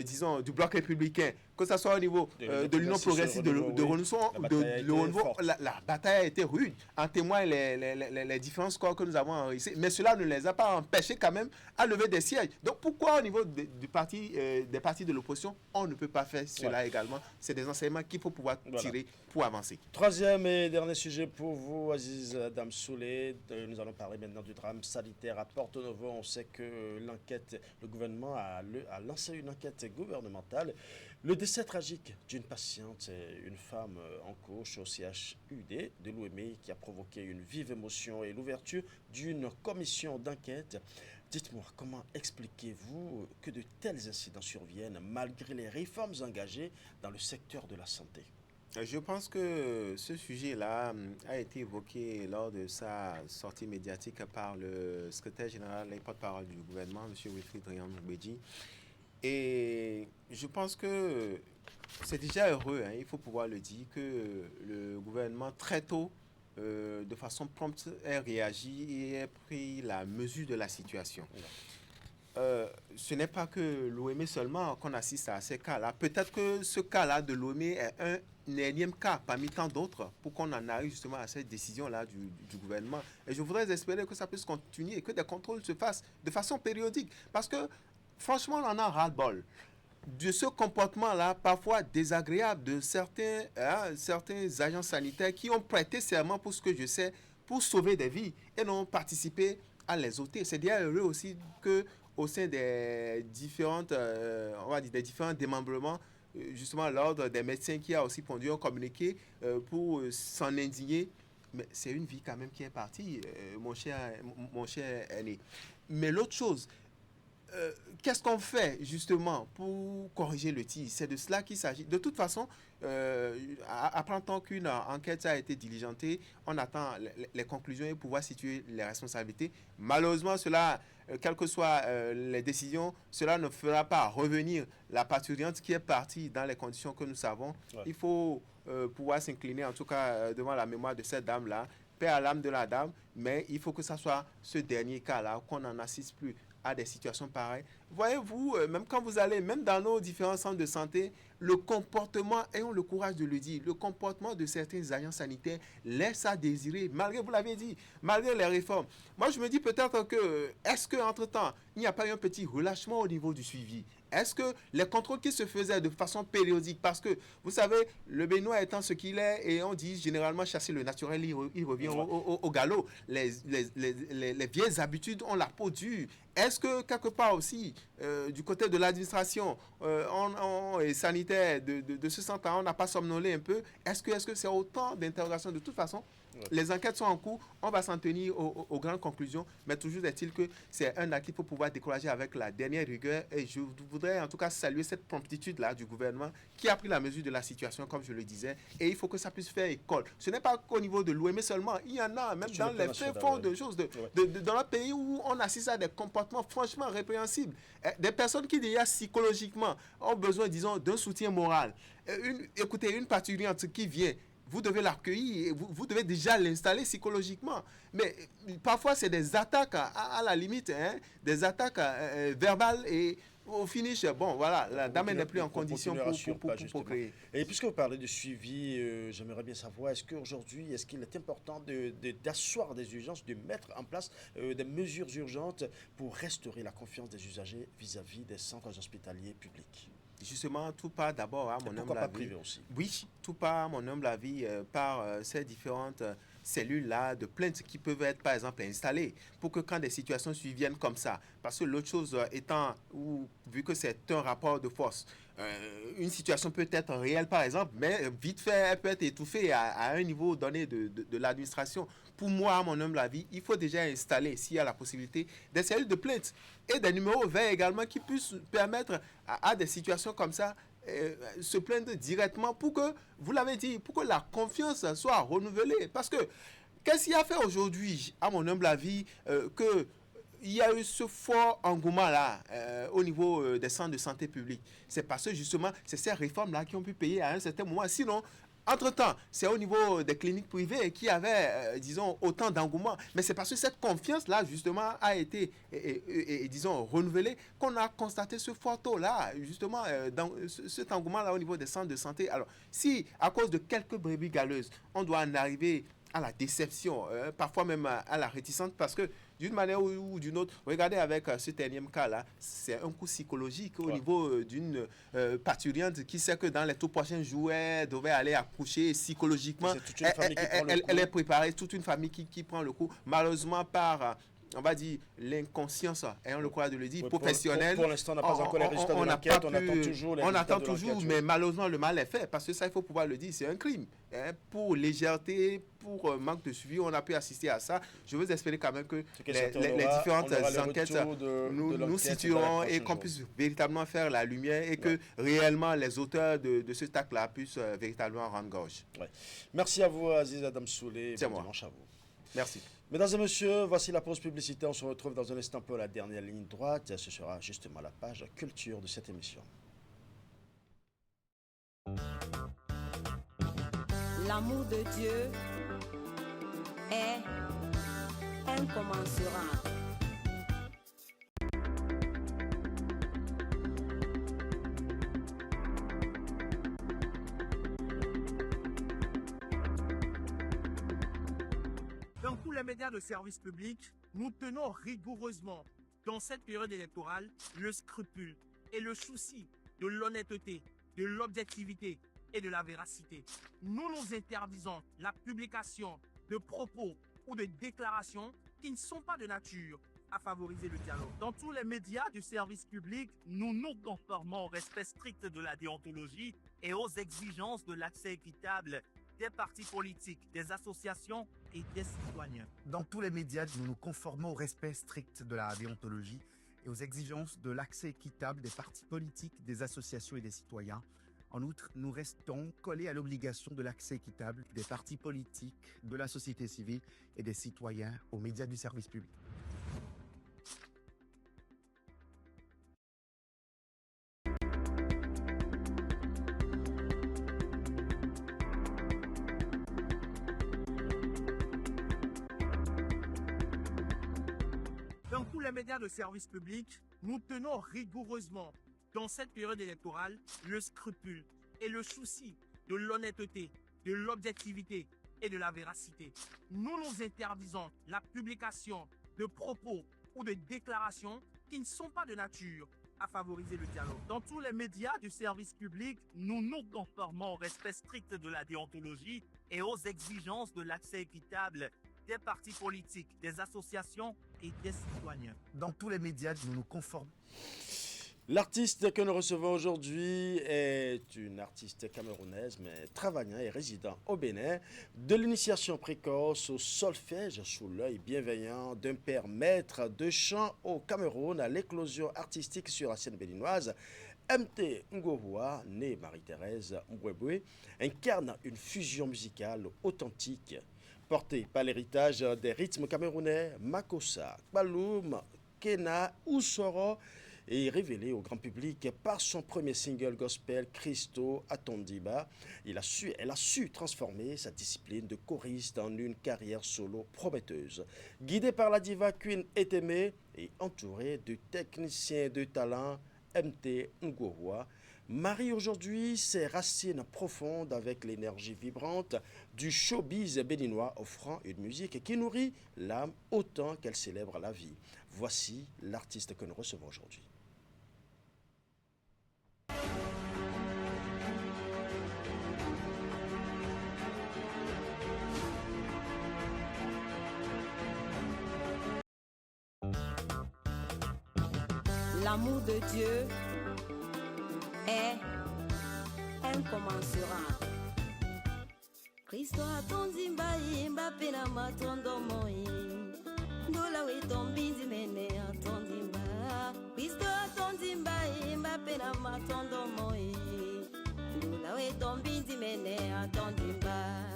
disons, du bloc républicain, que ce soit au niveau de l'Union progressiste de renouveau, la bataille a été rude. En témoignent les différents scores que nous avons enregistrés. Mais cela ne les a pas empêchés quand même à lever des sièges. Donc pourquoi au niveau des partis de l'opposition, on ne peut pas faire cela également? C'est des enseignements qu'il faut pouvoir tirer pour avancer. Troisième et dernier sujet pour vous, Aziz Damsoulé. Nous allons parler maintenant du drame sanitaire à Porto Novo. On sait que le gouvernement a lancé une enquête gouvernementale. Le décès tragique d'une patiente, une femme en couche au CHUD de Lomé qui a provoqué une vive émotion et l'ouverture d'une commission d'enquête. Dites-moi, comment expliquez-vous que de tels incidents surviennent malgré les réformes engagées dans le secteur de la santé? Je pense que ce sujet-là a été évoqué lors de sa sortie médiatique par le secrétaire général et porte-parole du gouvernement, M. Wilfried Riam-Bédi. Et je pense que c'est déjà heureux, il faut pouvoir le dire, que le gouvernement très tôt, de façon prompte, ait réagi et ait pris la mesure de la situation. Ce n'est pas que l'OME seulement qu'on assiste à ces cas-là. Peut-être que ce cas-là de l'OME est un énième cas parmi tant d'autres pour qu'on en arrive justement à cette décision-là du gouvernement. Et je voudrais espérer que ça puisse continuer et que des contrôles se fassent de façon périodique. Parce que franchement, on en a ras-le-bol de ce comportement-là, parfois désagréable de certains agents sanitaires qui ont prêté serment, pour ce que je sais, pour sauver des vies et n'ont participé à les ôter. C'est bien heureux aussi qu'au sein des différents démembrements, justement l'ordre des médecins qui a aussi pondu un communiqué pour s'en indigner. Mais c'est une vie quand même qui est partie, mon cher aîné. Mais l'autre chose, qu'est-ce qu'on fait justement pour corriger le tir? C'est de cela qu'il s'agit. De toute façon, après tant qu'une enquête a été diligentée, on attend les conclusions et pouvoir situer les responsabilités. Malheureusement, cela, quelles que soient les décisions, cela ne fera pas revenir la parturiente qui est partie dans les conditions que nous savons. Ouais. Il faut pouvoir s'incliner en tout cas devant la mémoire de cette dame-là, paix à l'âme de la dame, mais il faut que ça soit ce dernier cas-là, qu'on n'en assiste plus à des situations pareilles. Voyez-vous, même quand vous allez, même dans nos différents centres de santé, le comportement, ayons le courage de le dire, le comportement de certains agents sanitaires laisse à désirer, malgré, vous l'avez dit, malgré les réformes. Moi, je me dis peut-être que, est-ce qu'entre-temps, il n'y a pas eu un petit relâchement au niveau du suivi? Est-ce que les contrôles qui se faisaient de façon périodique, parce que, vous savez, le Béninois étant ce qu'il est, et on dit généralement chasser le naturel, il revient au galop. Les vieilles habitudes ont la peau dure. Est-ce que, quelque part aussi, du côté de l'administration et sanitaire de ce centre, on n'a pas somnolé un peu? Est-ce que c'est autant d'interrogations? De toute façon, Les enquêtes sont en cours, on va s'en tenir aux grandes conclusions, mais toujours est-il que c'est un acte qu'il faut pouvoir décourager avec la dernière rigueur. Et je voudrais en tout cas saluer cette promptitude-là du gouvernement qui a pris la mesure de la situation, comme je le disais, et il faut que ça puisse faire école. Ce n'est pas qu'au niveau de l'OMS seulement, il y en a même dans les faits fonds de choses, dans le pays où on assiste à des comportements franchement répréhensibles. Des personnes qui déjà psychologiquement ont besoin, disons, d'un soutien moral. Écoutez, une parturiente qui vient, vous devez l'accueillir, vous devez déjà l'installer psychologiquement. Mais parfois, c'est des attaques à la limite, des attaques verbales et au finish, bon, voilà, la dame n'est plus en condition pour créer. Et puisque vous parlez de suivi, j'aimerais bien savoir, est-ce qu'il est important d'asseoir des urgences, de mettre en place des mesures urgentes pour restaurer la confiance des usagers vis-à-vis des centres hospitaliers publics? Justement, tout part d'abord à mon humble avis. Privé aussi. Oui, tout part à mon humble avis par ces différentes cellules-là de plaintes qui peuvent être, par exemple, installées pour que quand des situations surviennent comme ça, parce que l'autre chose étant, vu que c'est un rapport de force, une situation peut être réelle, par exemple, mais vite fait, elle peut être étouffée à un niveau donné de l'administration. Pour moi, à mon humble avis, il faut déjà installer, s'il y a la possibilité, des cellules de plainte et des numéros verts également qui puissent permettre à des situations comme ça se plaindre directement pour que, vous l'avez dit, pour que la confiance soit renouvelée. Parce que, qu'est-ce qu'il y a fait aujourd'hui, à mon humble avis, que il y a eu ce fort engouement-là au niveau des centres de santé publique? C'est parce que justement, c'est ces réformes-là qui ont pu payer à un certain moment. Sinon, entre-temps, c'est au niveau des cliniques privées qui avaient, disons, autant d'engouement. Mais c'est parce que cette confiance-là, justement, a été, disons, renouvelée qu'on a constaté ce fort taux-là, justement, dans cet engouement-là au niveau des centres de santé. Alors, si, à cause de quelques brebis galeuses, on doit en arriver à la déception, parfois même à la réticence, parce que d'une manière ou d'une autre, regardez avec ce dernier cas-là, c'est un coup psychologique au niveau d'une parturiente qui sait que dans les tout prochains jours, elle devait aller accoucher psychologiquement. Elle est préparée, toute une famille qui prend le coup. Malheureusement, par on va dire l'inconscience, ayant le courage de le dire, professionnelle. Pour l'instant, on n'a pas encore les résultats de l'enquête, on attend toujours les résultats de l'enquête. On attend toujours, mais malheureusement, le mal est fait, parce que ça, il faut pouvoir le dire, c'est un crime. Pour légèreté, pour manque de suivi, on a pu assister à ça. Je veux espérer quand même que les différentes enquêtes nous situeront et qu'on puisse véritablement faire la lumière et que réellement les auteurs de ce acte-là puissent véritablement rendre gorge. Merci à vous, Aziz Adam Soulé. C'est moi. Dimanche à vous. Merci. Mesdames et messieurs, voici la pause publicitaire. On se retrouve dans un instant pour la dernière ligne droite. Ce sera justement la page culture de cette émission. L'amour de Dieu est incommensurable. Dans tous les médias de service public, nous tenons rigoureusement, dans cette période électorale, le scrupule et le souci de l'honnêteté, de l'objectivité et de la véracité. Nous nous interdisons la publication de propos ou de déclarations qui ne sont pas de nature à favoriser le dialogue. Dans tous les médias du service public, nous nous conformons au respect strict de la déontologie et aux exigences de l'accès équitable des partis politiques, des associations et des citoyens. Dans tous les médias, nous nous conformons au respect strict de la déontologie et aux exigences de l'accès équitable des partis politiques, des associations et des citoyens. En outre, nous restons collés à l'obligation de l'accès équitable des partis politiques, de la société civile et des citoyens aux médias du service public. Dans tous les médias de service public, nous tenons rigoureusement, dans cette période électorale, le scrupule et le souci de l'honnêteté, de l'objectivité et de la véracité. Nous nous interdisons la publication de propos ou de déclarations qui ne sont pas de nature à favoriser le dialogue. Dans tous les médias du service public, nous nous conformons au respect strict de la déontologie et aux exigences de l'accès équitable des partis politiques, des associations et des citoyens. Dans tous les médias, nous nous conformons. L'artiste que nous recevons aujourd'hui est une artiste camerounaise, mais travaillant et résidant au Bénin, de l'initiation précoce au solfège sous l'œil bienveillant d'un père maître de chant au Cameroun à l'éclosion artistique sur la scène béninoise. MT Ngohua, née Marie-Thérèse Mbwebwe, incarne une fusion musicale authentique, portée par l'héritage des rythmes camerounais, Makossa, Kbaloum, Kena ou Soro, et révélée au grand public par son premier single gospel, Christo Atondiba. Elle a su transformer sa discipline de choriste en une carrière solo prometteuse. Guidée par la diva Queen Eteme et entourée de techniciens de talent, MT Ngohua marie aujourd'hui ses racines profondes avec l'énergie vibrante du showbiz béninois, offrant une musique qui nourrit l'âme autant qu'elle célèbre la vie. Voici l'artiste que nous recevons aujourd'hui. L'amour de Dieu est incommensurable. Christo atondimba Mbappé na matondo moi. Ndola we tombinzi mene atondimba. Christo atondimba Mbappé na matondo moi. Ndola we tombinzi mene atondimba.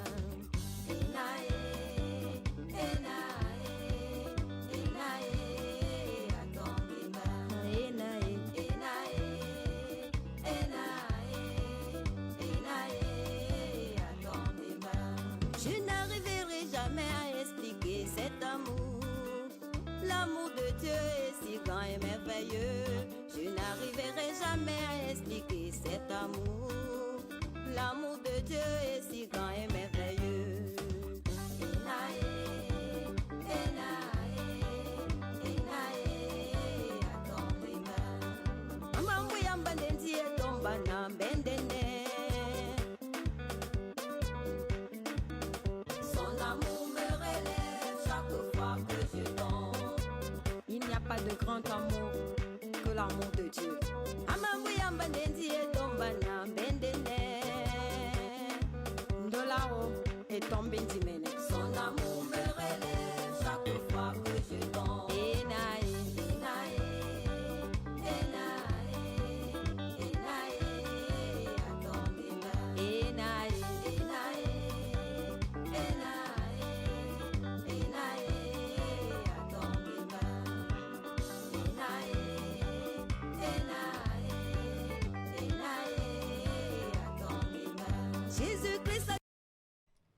Je n'arriverai jamais à expliquer cet amour. L'amour de Dieu est si grand et merveilleux. Je n'arriverai jamais à expliquer cet amour. L'amour de Dieu est si grand et merveilleux. Il n'y a pas de grand amour que l'amour de Dieu. Son amour me relève chaque fois que je tombe.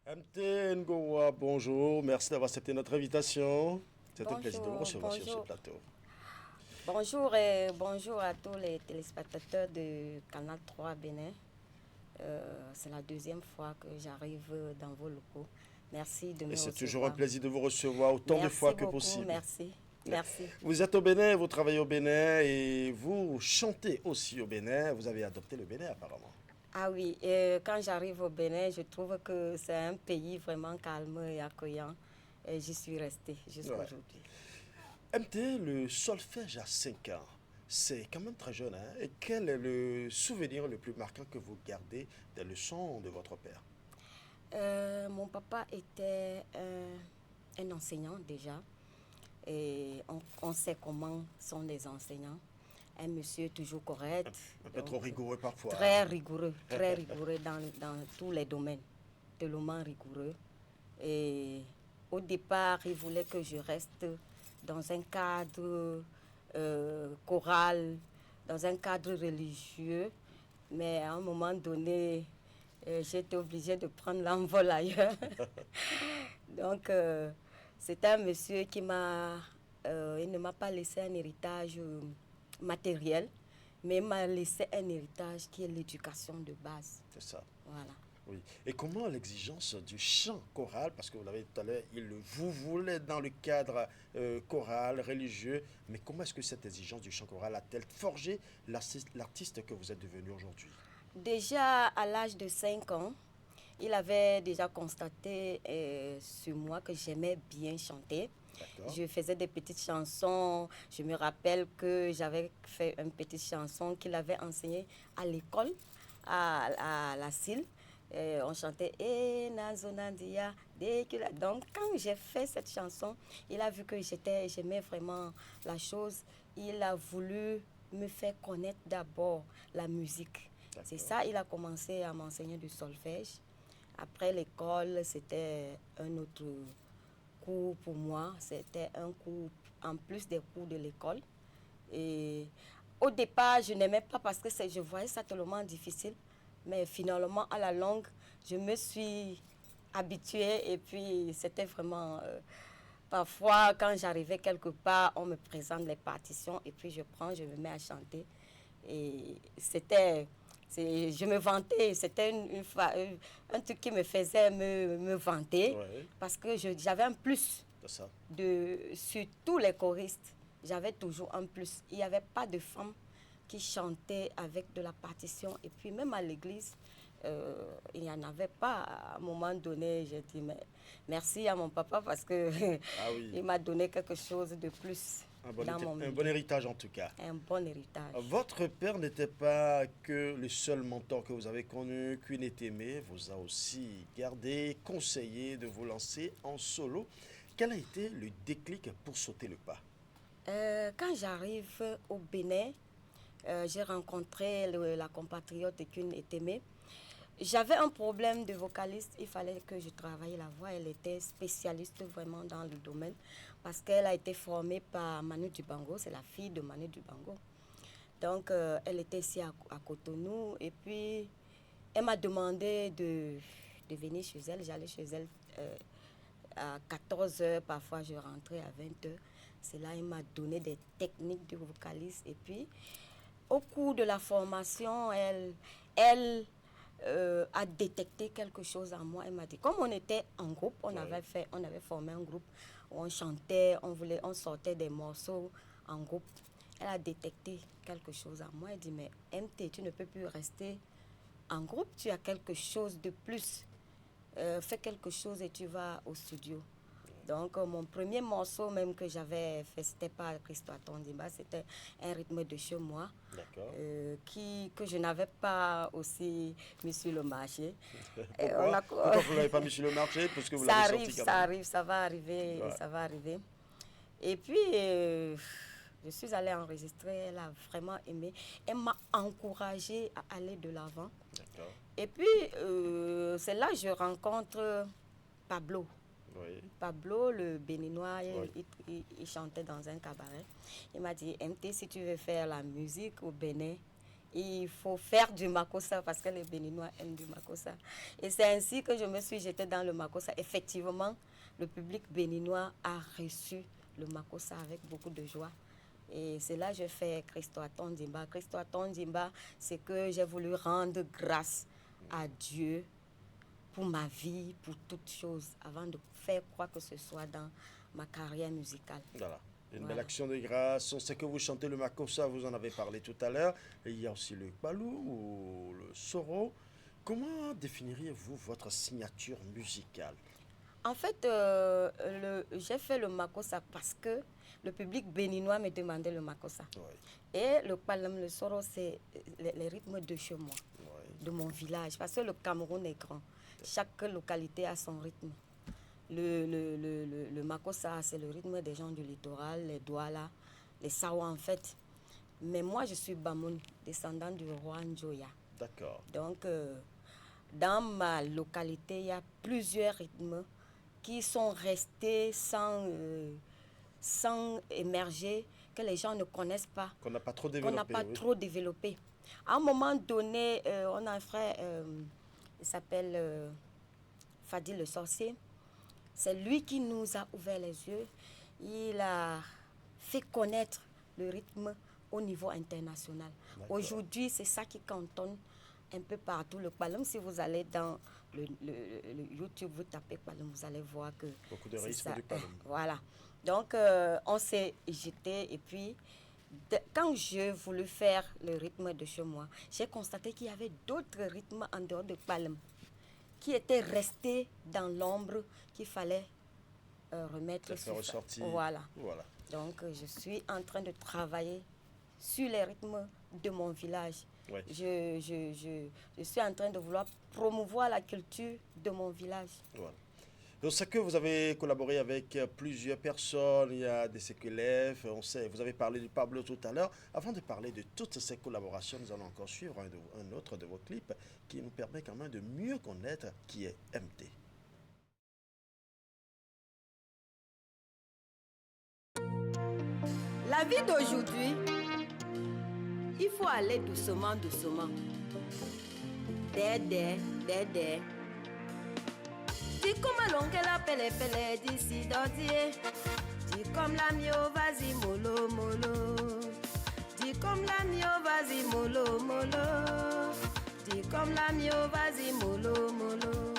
MT Ngohua, bonjour, merci d'avoir accepté notre invitation. C'est un plaisir de vous recevoir sur ce plateau. Bonjour et bonjour à tous les téléspectateurs de Canal 3 Bénin. C'est la deuxième fois que j'arrive dans vos locaux. Merci de me recevoir. C'est toujours un plaisir de vous recevoir autant de fois que possible. Merci. Merci. Vous êtes au Bénin, vous travaillez au Bénin et vous chantez aussi au Bénin. Vous avez adopté le Bénin apparemment. Ah oui, quand j'arrive au Bénin, je trouve que c'est un pays vraiment calme et accueillant. Et j'y suis restée jusqu'à aujourd'hui. MT, le solfège à 5 ans, c'est quand même très jeune. Hein? Et quel est le souvenir le plus marquant que vous gardez des leçons de votre père? Mon papa était un enseignant déjà. Et on sait comment sont les enseignants. Un monsieur toujours correct. Un peu trop rigoureux parfois. Très rigoureux dans tous les domaines. Tellement rigoureux. Et au départ, il voulait que je reste dans un cadre choral, dans un cadre religieux. Mais à un moment donné, j'étais obligée de prendre l'envol ailleurs. Donc, c'était un monsieur qui il ne m'a pas laissé un héritage matériel, mais il m'a laissé un héritage qui est l'éducation de base. C'est ça. Voilà. Oui. Et comment l'exigence du chant choral, parce que vous l'avez dit tout à l'heure, vous voulez dans le cadre choral, religieux, mais comment est-ce que cette exigence du chant choral a-t-elle forgé l'artiste que vous êtes devenu aujourd'hui? Déjà à l'âge de 5 ans, il avait déjà constaté sur moi que j'aimais bien chanter. Je faisais des petites chansons. Je me rappelle que j'avais fait une petite chanson qu'il avait enseignée à l'école, à la CIL. On chantait « Nazonandia ». Donc, quand j'ai fait cette chanson, il a vu que j'aimais vraiment la chose. Il a voulu me faire connaître d'abord la musique. C'est ça, il a commencé à m'enseigner du solfège. Après l'école, c'était un autre cours pour moi. C'était un cours en plus des cours de l'école. Et au départ, je n'aimais pas parce que je voyais ça tellement difficile. Mais finalement, à la longue, je me suis habituée et puis c'était vraiment... parfois, quand j'arrivais quelque part, on me présente les partitions et puis je me mets à chanter. Et je me vantais, c'était un truc qui me faisait me vanter parce que j'avais un plus sur tous les choristes. J'avais toujours un plus. Il n'y avait pas de femmes qui chantaient avec de la partition. Et puis même à l'église, il n'y en avait pas. À un moment donné, j'ai dit merci à mon papa parce que il m'a donné quelque chose de plus. Un bon héritage en tout cas. Un bon héritage. Votre père n'était pas que le seul mentor que vous avez connu. Queen Etemeh vous a aussi gardé, conseillé de vous lancer en solo. Quel a été le déclic pour sauter le pas? Quand j'arrive au Bénin, j'ai rencontré la compatriote de Queen Etemeh. J'avais un problème de vocaliste, il fallait que je travaille la voix. Elle était spécialiste vraiment dans le domaine parce qu'elle a été formée par Manu Dibango, c'est la fille de Manu Dibango. Donc, elle était ici à Cotonou et puis elle m'a demandé de venir chez elle. J'allais chez elle à 14h, parfois je rentrais à 20h. C'est là qu'elle m'a donné des techniques de vocaliste et puis au cours de la formation, elle a détecté quelque chose en moi. Elle m'a dit, comme on était en groupe, on avait formé un groupe où on chantait, on sortait des morceaux en groupe. Elle a détecté quelque chose en moi. Elle dit, mais MT, tu ne peux plus rester en groupe, tu as quelque chose de plus. Fais quelque chose et tu vas au studio. Donc, mon premier morceau même que j'avais fait, c'était pas Christo Atondimba, c'était un rythme de chez moi, que je n'avais pas aussi mis sur le marché. Pourquoi vous ne l'avez pas mis sur le marché? Parce que vous l'avez sorti quand même. Ça va arriver, ça va arriver. Et puis, je suis allée enregistrer, elle a vraiment aimé. Elle m'a encouragée à aller de l'avant. Et puis, c'est là que je rencontre Pablo. Pablo, le Béninois, il chantait dans un cabaret. Il m'a dit, MT, si tu veux faire la musique au Bénin, il faut faire du makossa parce que les Béninois aiment du makossa. Et c'est ainsi que je me suis jetée dans le makossa. Effectivement, le public béninois a reçu le makossa avec beaucoup de joie. Et c'est là que je fais Christo Atondimba. Christo Atondimba, c'est que j'ai voulu rendre grâce à Dieu pour ma vie, pour toutes choses, avant de faire quoi que ce soit dans ma carrière musicale. Voilà. Une belle action de grâce. On sait que vous chantez le makossa, vous en avez parlé tout à l'heure. Il y a aussi le kbalou ou le soro. Comment définiriez-vous votre signature musicale? En fait, j'ai fait le makossa parce que le public béninois me demandait le makossa. Et le kbalam, le soro, c'est les rythmes de chez moi, de mon village. Parce que le Cameroun est grand. Chaque localité a son rythme. Le makossa, c'est le rythme des gens du littoral, les douala, les sawa en fait. Mais moi, je suis Bamoun, descendant du roi Njoya. D'accord. Donc, dans ma localité, il y a plusieurs rythmes qui sont restés sans émerger, que les gens ne connaissent pas. Qu'on n'a pas trop développé. Qu'on n'a pas trop développé. À un moment donné, on a un frère, il s'appelle Fadi le sorcier. C'est lui qui nous a ouvert les yeux. Il a fait connaître le rythme au niveau international. Aujourd'hui, c'est ça qui cantonne un peu partout. Le kbalam, si vous allez dans le YouTube, vous tapez kbalam, vous allez voir que beaucoup de rythmes du kbalam. Voilà. Donc, on s'est jeté et puis, quand je voulais faire le rythme de chez moi, j'ai constaté qu'il y avait d'autres rythmes en dehors de kbalam. qui étaient restés dans l'ombre qu'il fallait remettre faire ressortir. Voilà. Donc, je suis en train de travailler sur les rythmes de mon village. Ouais. Je suis en train de vouloir promouvoir la culture de mon village. Voilà. Je sais que vous avez collaboré avec plusieurs personnes, il y a des CQLF, on sait, vous avez parlé du Pablo tout à l'heure. Avant de parler de toutes ces collaborations, nous allons encore suivre un autre de vos clips qui nous permet quand même de mieux connaître qui est MT. La vie d'aujourd'hui, il faut aller doucement, doucement. Dédé. Dis comme l'on qu'elle appelle d'ici d'ordier. Dis comme la mio, vas-y mollo, mollo. Dis comme la mio, vas-y mollo, mollo. Dis comme la mio, vas-y mollo, mollo.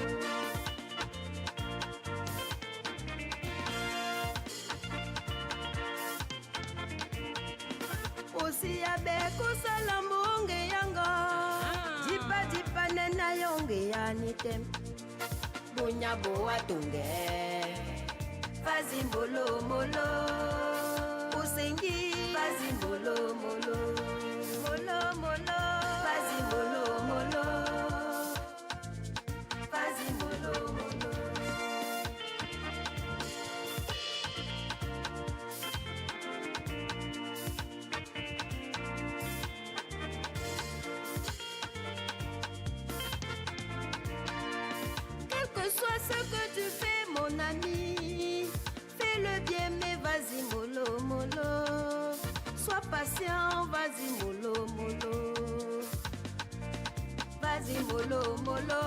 Aussi avec Osalambonge Yanga. Jipa nena yonge yanitem. Bunya boa tunge. Vas-y molo molo. Usengi. Vas-y molo molo. Molo molo. Vas-y molo molo. Vas-y molo molo. Soit ce que tu fais, mon ami, fais le bien, mais vas-y, mollo, mollo. Sois patient, vas-y, mollo, mollo. Vas-y, mollo, mollo.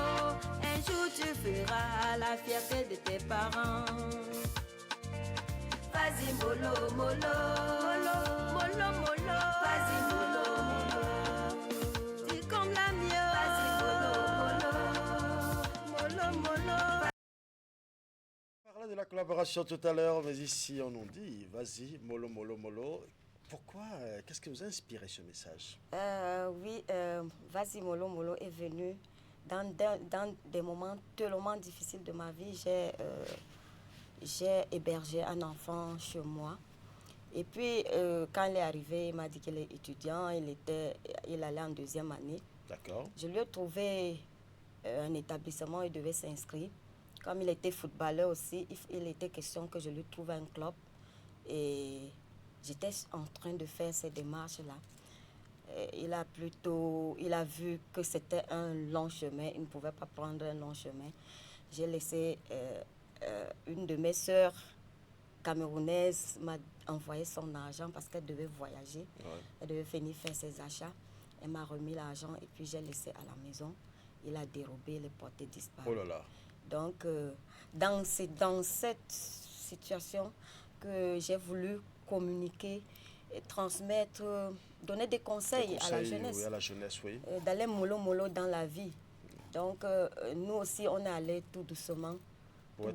Un jour, tu feras la fierté de tes parents. Vas-y, mollo, mollo. Mollo, mollo, mollo. Vas-y, mollo, mollo. Dis comme la mieux. Vas-y, mollo, mollo. Mollo, mollo. On parlait de la collaboration tout à l'heure, mais ici on nous dit, vas-y, mollo, mollo, mollo. Pourquoi, qu'est-ce qui vous a inspiré ce message? Oui, vas-y, mollo, mollo est venu dans des moments tellement difficiles de ma vie. J'ai hébergé un enfant chez moi. Et puis, quand il est arrivé, il m'a dit qu'il est étudiant, il allait en 2e année. D'accord. Je lui ai trouvé un établissement, il devait s'inscrire. Comme il était footballeur aussi, il était question que je lui trouve un club. Et j'étais en train de faire ces démarches-là. Il a vu que c'était un long chemin, il ne pouvait pas prendre un long chemin. J'ai laissé une de mes sœurs camerounaises m'a envoyé son argent parce qu'elle devait voyager. Ouais. Elle devait venir faire ses achats. Elle m'a remis l'argent et puis j'ai laissé à la maison. Il a dérobé, les porté disparu. Oh là là. Donc, dans cette situation que j'ai voulu communiquer et transmettre, donner des conseils à la jeunesse. Oui, à la jeunesse, oui. D'aller mollo mollo dans la vie. Donc, nous aussi, on est allé tout doucement. Pour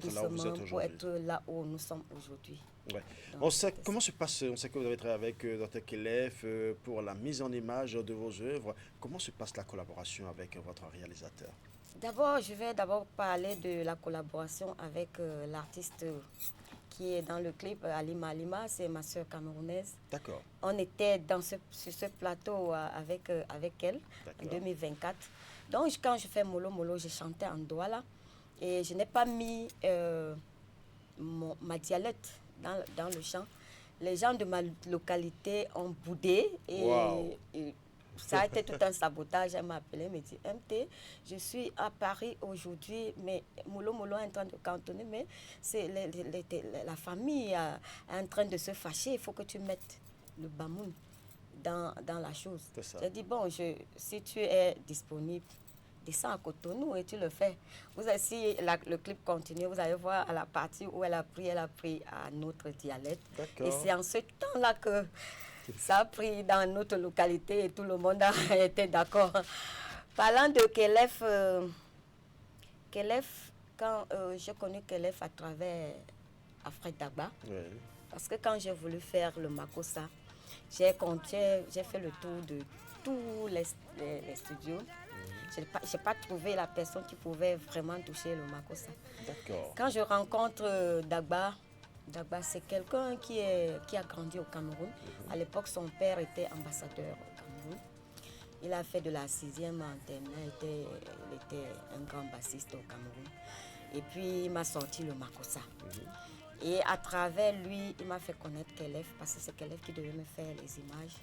être là où nous sommes aujourd'hui. Ouais. On sait comment se passe, on sait que vous avez travaillé avec Dr. Kelef pour la mise en image de vos œuvres. Comment se passe la collaboration avec votre réalisateur? D'abord, je vais parler de la collaboration avec l'artiste qui est dans le clip, Alima Alima, c'est ma soeur camerounaise. D'accord. On était sur ce plateau avec elle en 2024. Donc, quand je fais Molo Molo, je chantais en Douala et je n'ai pas mis ma dialecte dans le chant. Les gens de ma localité ont boudé et ça a été tout un sabotage. Elle m'a appelé, elle m'a dit, MT, je suis à Paris aujourd'hui, mais Molo Molo est en train de cantonner, mais c'est la famille est en train de se fâcher, il faut que tu mettes le bamoun dans la chose. J'ai dit, bon, si tu es disponible, descends à Cotonou et tu le fais. Si le clip continue, vous allez voir à la partie où elle a pris un autre dialecte. Et c'est en ce temps-là que ça a pris dans notre localité et tout le monde a été d'accord. Parlant de Kelef, quand j'ai connu Kelef à travers Afred Dagba, parce que quand j'ai voulu faire le Makossa, j'ai fait le tour de tous les studios. Je n'ai pas trouvé la personne qui pouvait vraiment toucher le makossa. D'accord. Quand je rencontre Dagba, c'est quelqu'un qui a grandi au Cameroun. À l'époque, son père était ambassadeur au Cameroun. Il a fait de la 6e en terminale. Il était un grand bassiste au Cameroun. Et puis, il m'a sorti le makossa. Et à travers lui, il m'a fait connaître Kelef, parce que c'est Kelef qui devait me faire les images.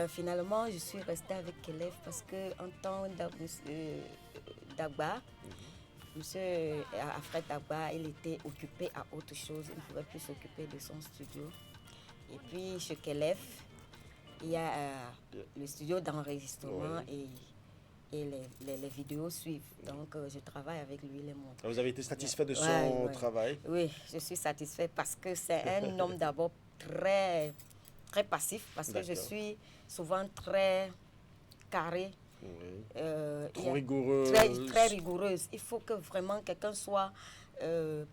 Finalement, je suis restée avec Kelef parce qu'en tant Dagba, monsieur Alfred Dagba, il était occupé à autre chose. Il ne pouvait plus s'occuper de son studio. Et puis, chez Kelef, il y a le studio d'enregistrement et les vidéos suivent. Donc, je travaille avec lui les mois. Vous avez été satisfait de son travail? Oui, je suis satisfait parce que c'est un homme d'abord très passif, parce que je suis souvent très carrée. Trop rigoureuse. Très rigoureuse. Il faut que vraiment quelqu'un soit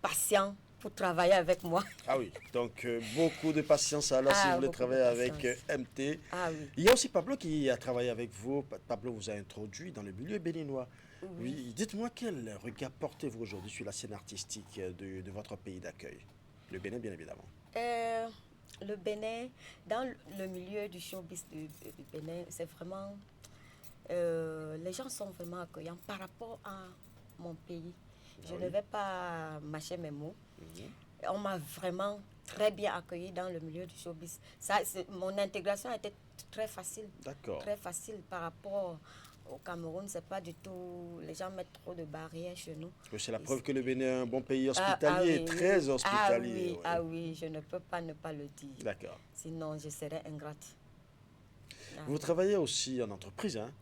patient pour travailler avec moi. Ah oui, donc beaucoup de patience alors si vous voulez travailler avec MT. Ah oui. Il y a aussi Pablo qui a travaillé avec vous. Pablo vous a introduit dans le milieu béninois. Oui. Dites-moi quel regard portez-vous aujourd'hui sur la scène artistique de votre pays d'accueil? Le Bénin, bien évidemment. Le Bénin, dans le milieu du showbiz du Bénin, c'est vraiment... les gens sont vraiment accueillants par rapport à mon pays. Je ne vais pas mâcher mes mots. On m'a vraiment très bien accueilli dans le milieu du showbiz. Mon intégration a été très facile. D'accord. Très facile par rapport au Cameroun. C'est pas du tout... Les gens mettent trop de barrières chez nous. C'est la preuve que le Bénin est un bon pays hospitalier, très hospitalier. Oui, je ne peux pas ne pas le dire. D'accord. Sinon, je serais ingrate. Vous travaillez aussi en entreprise, hein?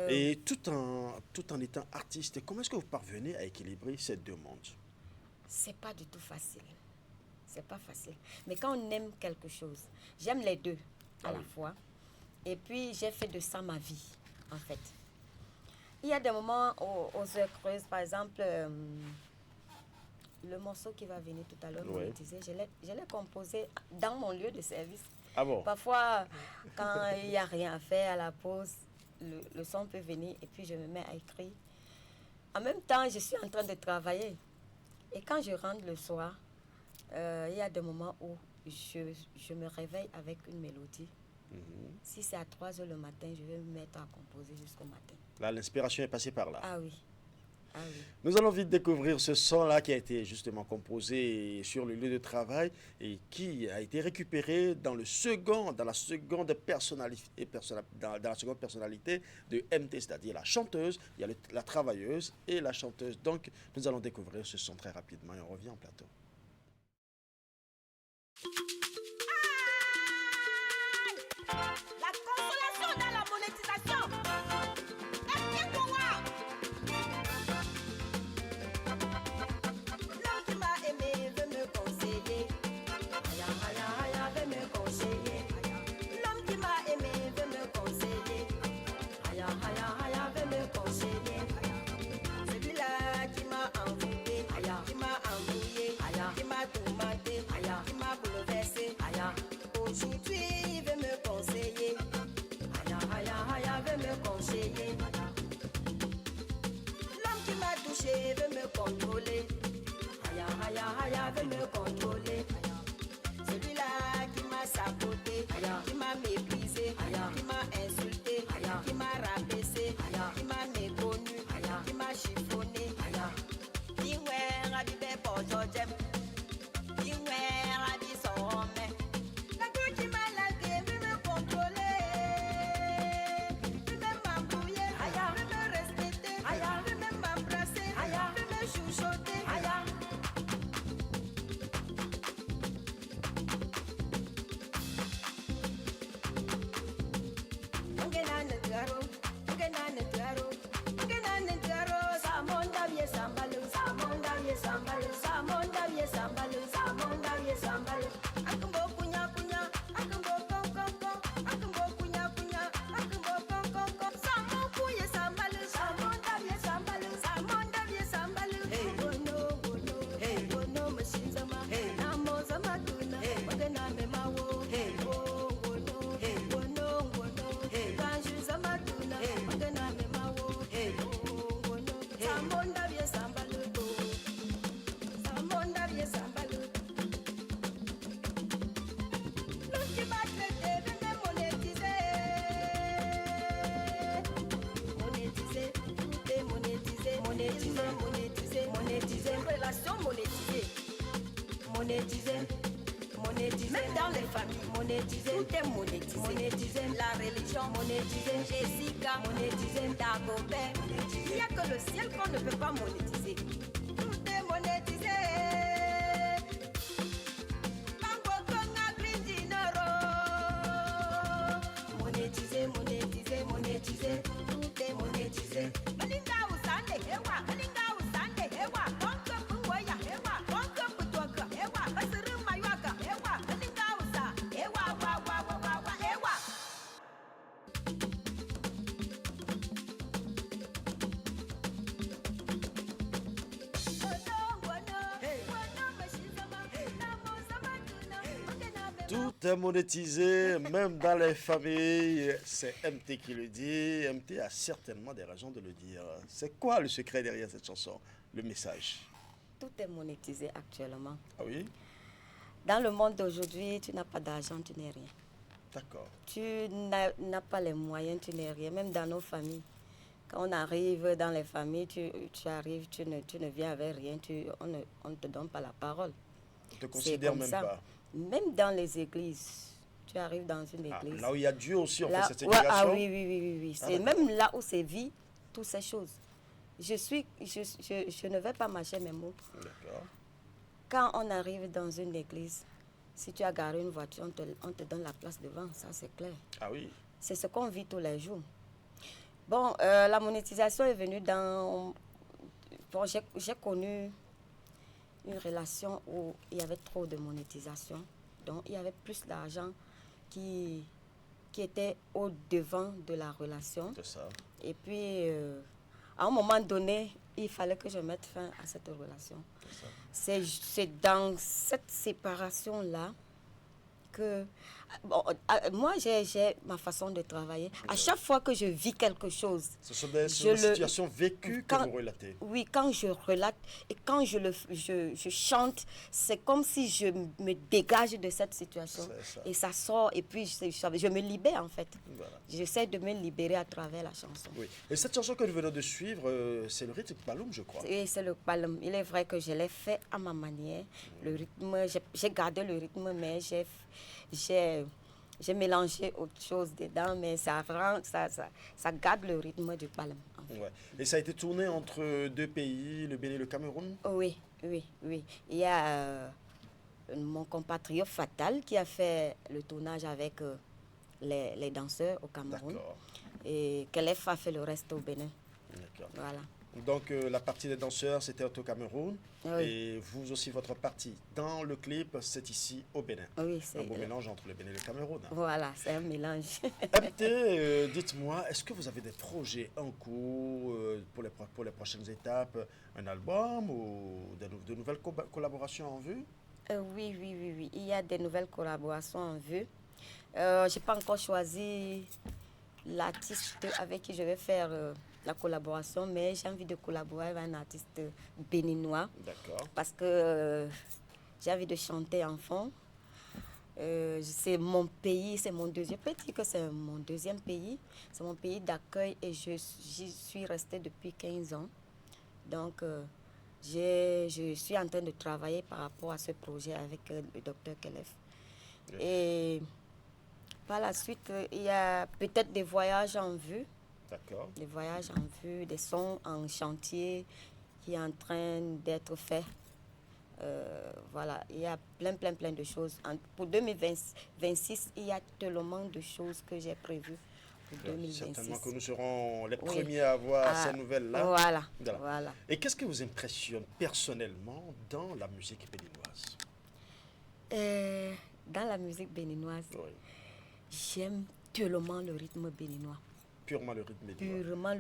Et tout en étant artiste, comment est-ce que vous parvenez à équilibrer ces deux mondes? C'est pas du tout facile. C'est pas facile. Mais quand on aime quelque chose, j'aime les deux à la fois. Et puis, j'ai fait de ça ma vie, en fait. Il y a des moments aux heures creuses, par exemple, le morceau qui va venir tout à l'heure, je l'ai composé dans mon lieu de service. Ah bon? Parfois, quand il n'y a rien à faire à la pause, le son peut venir et puis je me mets à écrire. En même temps, je suis en train de travailler. Et quand je rentre le soir, il y a des moments où je me réveille avec une mélodie. Si c'est à 3 heures le matin, je vais me mettre à composer jusqu'au matin. Là, l'inspiration est passée par là. Ah oui. Ah oui. Nous allons vite découvrir ce son-là qui a été justement composé sur le lieu de travail et qui a été récupéré dans la seconde personnalité de MT, c'est-à-dire la chanteuse, il y a la travailleuse et la chanteuse. Donc, nous allons découvrir ce son très rapidement et on revient en plateau. La consolation dans la monétisation. L'homme qui m'a aimé veut me conseiller. Veut me conseiller. L'homme qui m'a aimé veut me conseiller. Veut me conseiller. Celui-là qui m'a envoûté, qui m'a embrouillé, qui m'a tourmenté, qui m'a bouleversé. Aujourd'hui, il veut me conseiller. Veut me conseiller. L'homme qui m'a touché veut me contrôler. Veut me contrôler. Celui-là qui m'a saboté, qui m'a méprisé, qui m'a insulté, qui m'a rabaissé, qui m'a méconnu, qui m'a chiffonné. Dis-moi, rabibé pour George. Dis-moi, rabi son homme. La gueule qui m'a lagué veut me contrôler. Veut m'embrouiller, veut me respecter, veut m'embrasser, veut me chouchouter. Ngena monétisé, monétisé, relation monétisée, monétisé, monétisé, même dans les familles, monétisé, tout est monétisé, monétisé, la religion, monétisé, Jessica, monétisé, Dagobert, monétisé. Il n'y a que le ciel qu'on ne peut pas monétiser. Tout est monétisé. Monétisé, monétisé, monétisé, tout est monétisé. Melinga usande hewa, melinga usande hewa, bonka bungoya hewa, bonka butoka hewa, basiru mayaka hewa, melinga usa hewa, wa hewa. Tout est monétisé, même dans les familles. C'est MT qui le dit. MT a certainement des raisons de le dire. C'est quoi le secret derrière cette chanson? Le message? Tout est monétisé actuellement. Ah oui? Dans le monde d'aujourd'hui, tu n'as pas d'argent, tu n'es rien. D'accord. Tu n'as pas les moyens, tu n'es rien. Même dans nos familles. Quand on arrive dans les familles, tu arrives, tu ne viens avec rien, on ne te donne pas la parole. On ne te considère même pas. Même dans les églises. Tu arrives dans une église. Là où il y a Dieu aussi, on fait cette intégration. intégration. Ah oui. C'est même là où c'est vie, toutes ces choses. Je ne vais pas mâcher mes mots. D'accord. Quand on arrive dans une église, si tu as garé une voiture, on te donne la place devant, ça c'est clair. Ah oui. C'est ce qu'on vit tous les jours. Bon, la monétisation est venue dans... Bon, j'ai connu une relation où il y avait trop de monétisation. Donc, il y avait plus d'argent qui était au-devant de la relation. C'est ça. Et puis, à un moment donné, il fallait que je mette fin à cette relation. C'est dans cette séparation-là que... Bon, moi, j'ai ma façon de travailler. À chaque fois que je vis quelque chose... Ce sont des situations vécues que vous relatez. Oui, quand je relate et quand je chante, c'est comme si je me dégage de cette situation. Et ça sort et puis je me libère en fait. Voilà. J'essaie de me libérer à travers la chanson. Oui. Et cette chanson que nous venons de suivre, c'est le rythme Paloum, je crois. Oui, c'est le Paloum. Il est vrai que je l'ai fait à ma manière. Le rythme, j'ai gardé le rythme, mais j'ai mélangé autre chose dedans, mais ça garde le rythme du Paloum. En fait. Ouais. Et ça a été tourné entre deux pays, le Bénin et le Cameroun? Oui. Il y a mon compatriote Fatal qui a fait le tournage avec les danseurs au Cameroun. D'accord. Et Kelef a fait le reste au Bénin. D'accord. Voilà. Donc la partie des danseurs, c'était au Cameroun. Oui. Et vous aussi, votre partie dans le clip, c'est ici au Bénin. Oui, c'est un beau mélange entre le Bénin et le Cameroun. Voilà, c'est un mélange. MT, dites-moi, est-ce que vous avez des projets en cours pour les prochaines étapes? Un album ou de nouvelles collaborations en vue? Oui. Il y a des nouvelles collaborations en vue. Je n'ai pas encore choisi l'artiste avec qui je vais faire la collaboration, mais j'ai envie de collaborer avec un artiste béninois. D'accord. Parce que j'ai envie de chanter en fond. C'est mon pays, c'est mon deuxième pays, que c'est mon deuxième pays. C'est mon pays d'accueil et j'y suis restée depuis 15 ans. Donc, je suis en train de travailler par rapport à ce projet avec le docteur Kelef. Oui. Et par la suite, il y a peut-être des voyages en vue. D'accord. Des voyages en vue, des sons en chantier qui est en train d'être faits. Voilà, il y a plein de choses. Pour 2026, il y a tellement de choses que j'ai prévues pour 2026. Certainement que nous serons les premiers à voir ces nouvelles-là. Voilà. Et qu'est-ce qui vous impressionne personnellement dans la musique béninoise? Dans la musique béninoise, j'aime tellement le rythme béninois. Purement le rythme béninois.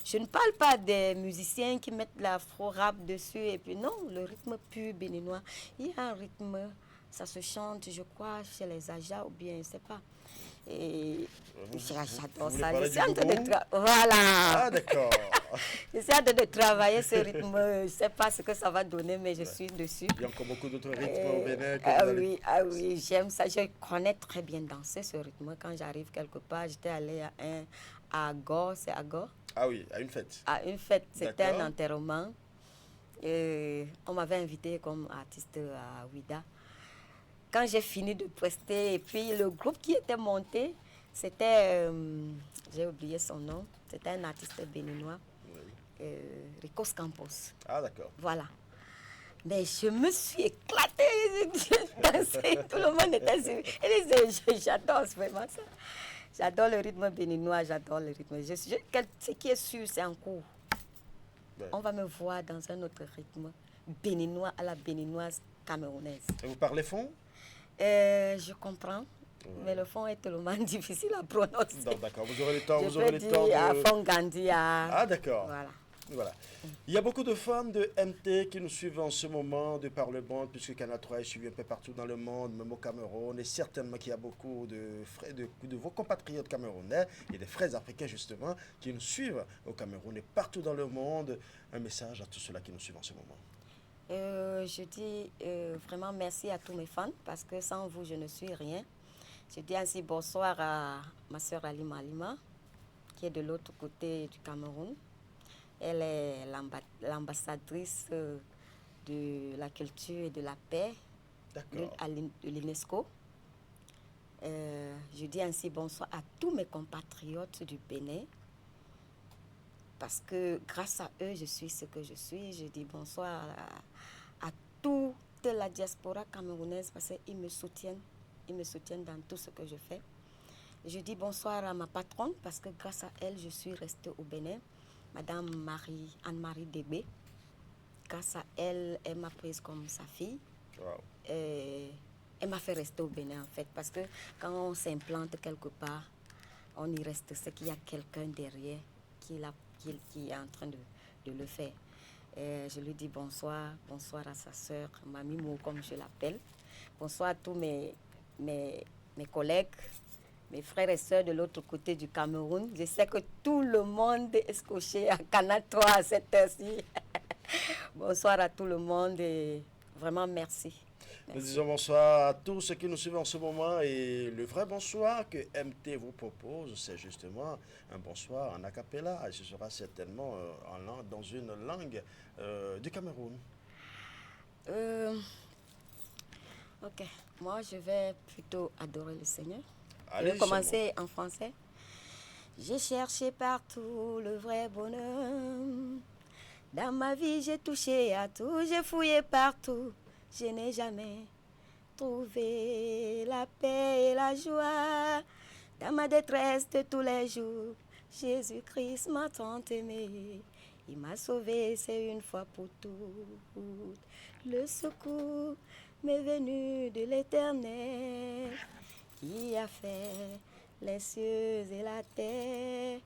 Je ne parle pas des musiciens qui mettent l'afro-rap dessus et puis non, le rythme pur béninois. Il y a un rythme, ça se chante, je crois, chez les Aja ou bien, je ne sais pas. Et j'adore ça. Voilà. Ah, d'accord. J'essaie de travailler ce rythme. Je ne sais pas ce que ça va donner, mais je suis dessus. Il y a encore beaucoup d'autres rythmes au Bénin. Oui, j'aime ça. Je connais très bien danser ce rythme. Quand j'arrive quelque part, j'étais allée à Agor, c'est Agor? Ah oui, à une fête. À une fête, c'était un enterrement. On m'avait invité comme artiste à Ouida. Quand j'ai fini de prester, et puis le groupe qui était monté, c'était, j'ai oublié son nom, c'était un artiste béninois, Ricos Campos. Ah, d'accord. Voilà. Mais je me suis éclatée, j'ai dansé, tout le monde était sur. Et j'adore vraiment ça. J'adore le rythme béninois, j'adore le rythme. Ce qui est sûr, c'est en cours. Ouais. On va me voir dans un autre rythme béninois à la béninoise camerounaise. Et vous parlez fond? Je comprends. Mais le fond est tellement difficile à prononcer. D'accord, vous aurez le temps. Vous aurez le temps de... à Fond Gandhi, Ah, d'accord. Voilà. Il y a beaucoup de fans de MT qui nous suivent en ce moment de par le monde, puisque Canal 3 est suivi un peu partout dans le monde, même au Cameroun. Et certainement qu'il y a beaucoup de vos compatriotes camerounais et des frères africains, justement, qui nous suivent au Cameroun et partout dans le monde. Un message à tous ceux-là qui nous suivent en ce moment. Je dis vraiment merci à tous mes fans, parce que sans vous, je ne suis rien. Je dis ainsi bonsoir à ma soeur Alima Alima, qui est de l'autre côté du Cameroun. Elle est l'ambassadrice de la culture et de la paix de l'UNESCO. Je dis ainsi bonsoir à tous mes compatriotes du Bénin, parce que grâce à eux, je suis ce que je suis. Je dis bonsoir à toute la diaspora camerounaise, parce qu'ils me soutiennent. Ils me soutiennent dans tout ce que je fais. Je dis bonsoir à ma patronne, parce que grâce à elle, je suis restée au Bénin. Madame Anne-Marie Débé. Grâce à elle, elle m'a prise comme sa fille. Wow. Elle m'a fait rester au Bénin, en fait, parce que quand on s'implante quelque part, on y reste. C'est qu'il y a quelqu'un derrière qui est en train de le faire. Je lui dis bonsoir à sa sœur, Mamie Mou, comme je l'appelle. Bonsoir à tous mes collègues, mes frères et sœurs de l'autre côté du Cameroun. Je sais que tout le monde est scotché à Canal 3 à cette heure-ci. Bonsoir à tout le monde et vraiment merci. Nous disons bonsoir à tous ceux qui nous suivent en ce moment, et le vrai bonsoir que MT vous propose, c'est justement un bonsoir en a cappella, et ce sera certainement dans une langue du Cameroun. Ok, moi je vais plutôt adorer le Seigneur. Allez, je vais commencer en français. J'ai cherché partout le vrai bonheur. Dans ma vie, j'ai touché à tout, j'ai fouillé partout. Je n'ai jamais trouvé la paix et la joie. Dans ma détresse de tous les jours, Jésus-Christ m'a tant aimé. Il m'a sauvé, c'est une fois pour toutes. Le secours m'est venu de l'Éternel, qui a fait les cieux et la terre.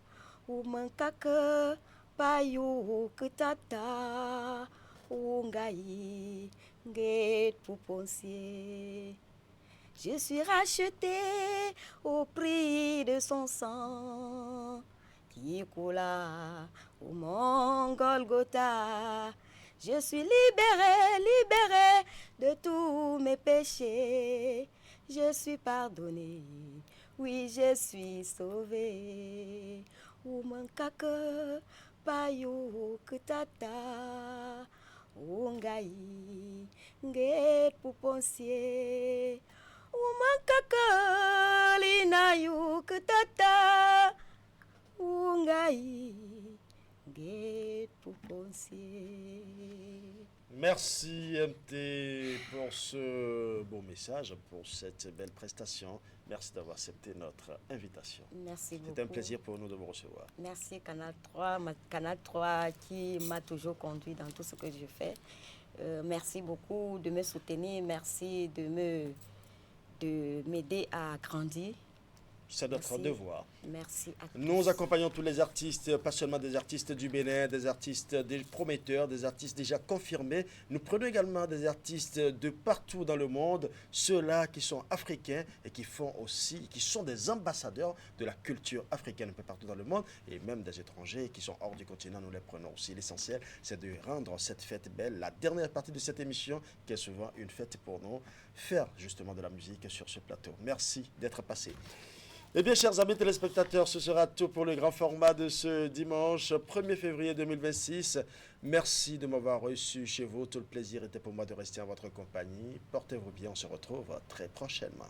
Ou mankake payu ketata ungai nget pouponcier. Je suis racheté au prix de son sang qui coula au mont Golgotha. Je suis libéré de tous mes péchés. Je suis pardonné, oui, je suis sauvé. Ou mankake payu ketata ungai nget pouponcier. Ou mankake linayu ketata ungai nget pouponcier. Merci MT pour ce beau message, pour cette belle prestation. Merci d'avoir accepté notre invitation. Merci beaucoup. C'était un plaisir pour nous de vous recevoir. Merci Canal 3, Canal 3 qui m'a toujours conduit dans tout ce que je fais. Merci beaucoup de me soutenir, merci de m'aider à grandir. C'est notre devoir. Merci à tous. Nous accompagnons tous les artistes, pas seulement des artistes du Bénin, des artistes des prometteurs, des artistes déjà confirmés. Nous prenons également des artistes de partout dans le monde, ceux-là qui sont africains et qui sont des ambassadeurs de la culture africaine un peu partout dans le monde, et même des étrangers qui sont hors du continent. Nous les prenons aussi. L'essentiel, c'est de rendre cette fête belle. La dernière partie de cette émission, qui est souvent une fête pour nous, faire justement de la musique sur ce plateau. Merci d'être passé. Eh bien, chers amis téléspectateurs, ce sera tout pour le grand format de ce dimanche 1er février 2026. Merci de m'avoir reçu chez vous. Tout le plaisir était pour moi de rester en votre compagnie. Portez-vous bien, on se retrouve très prochainement.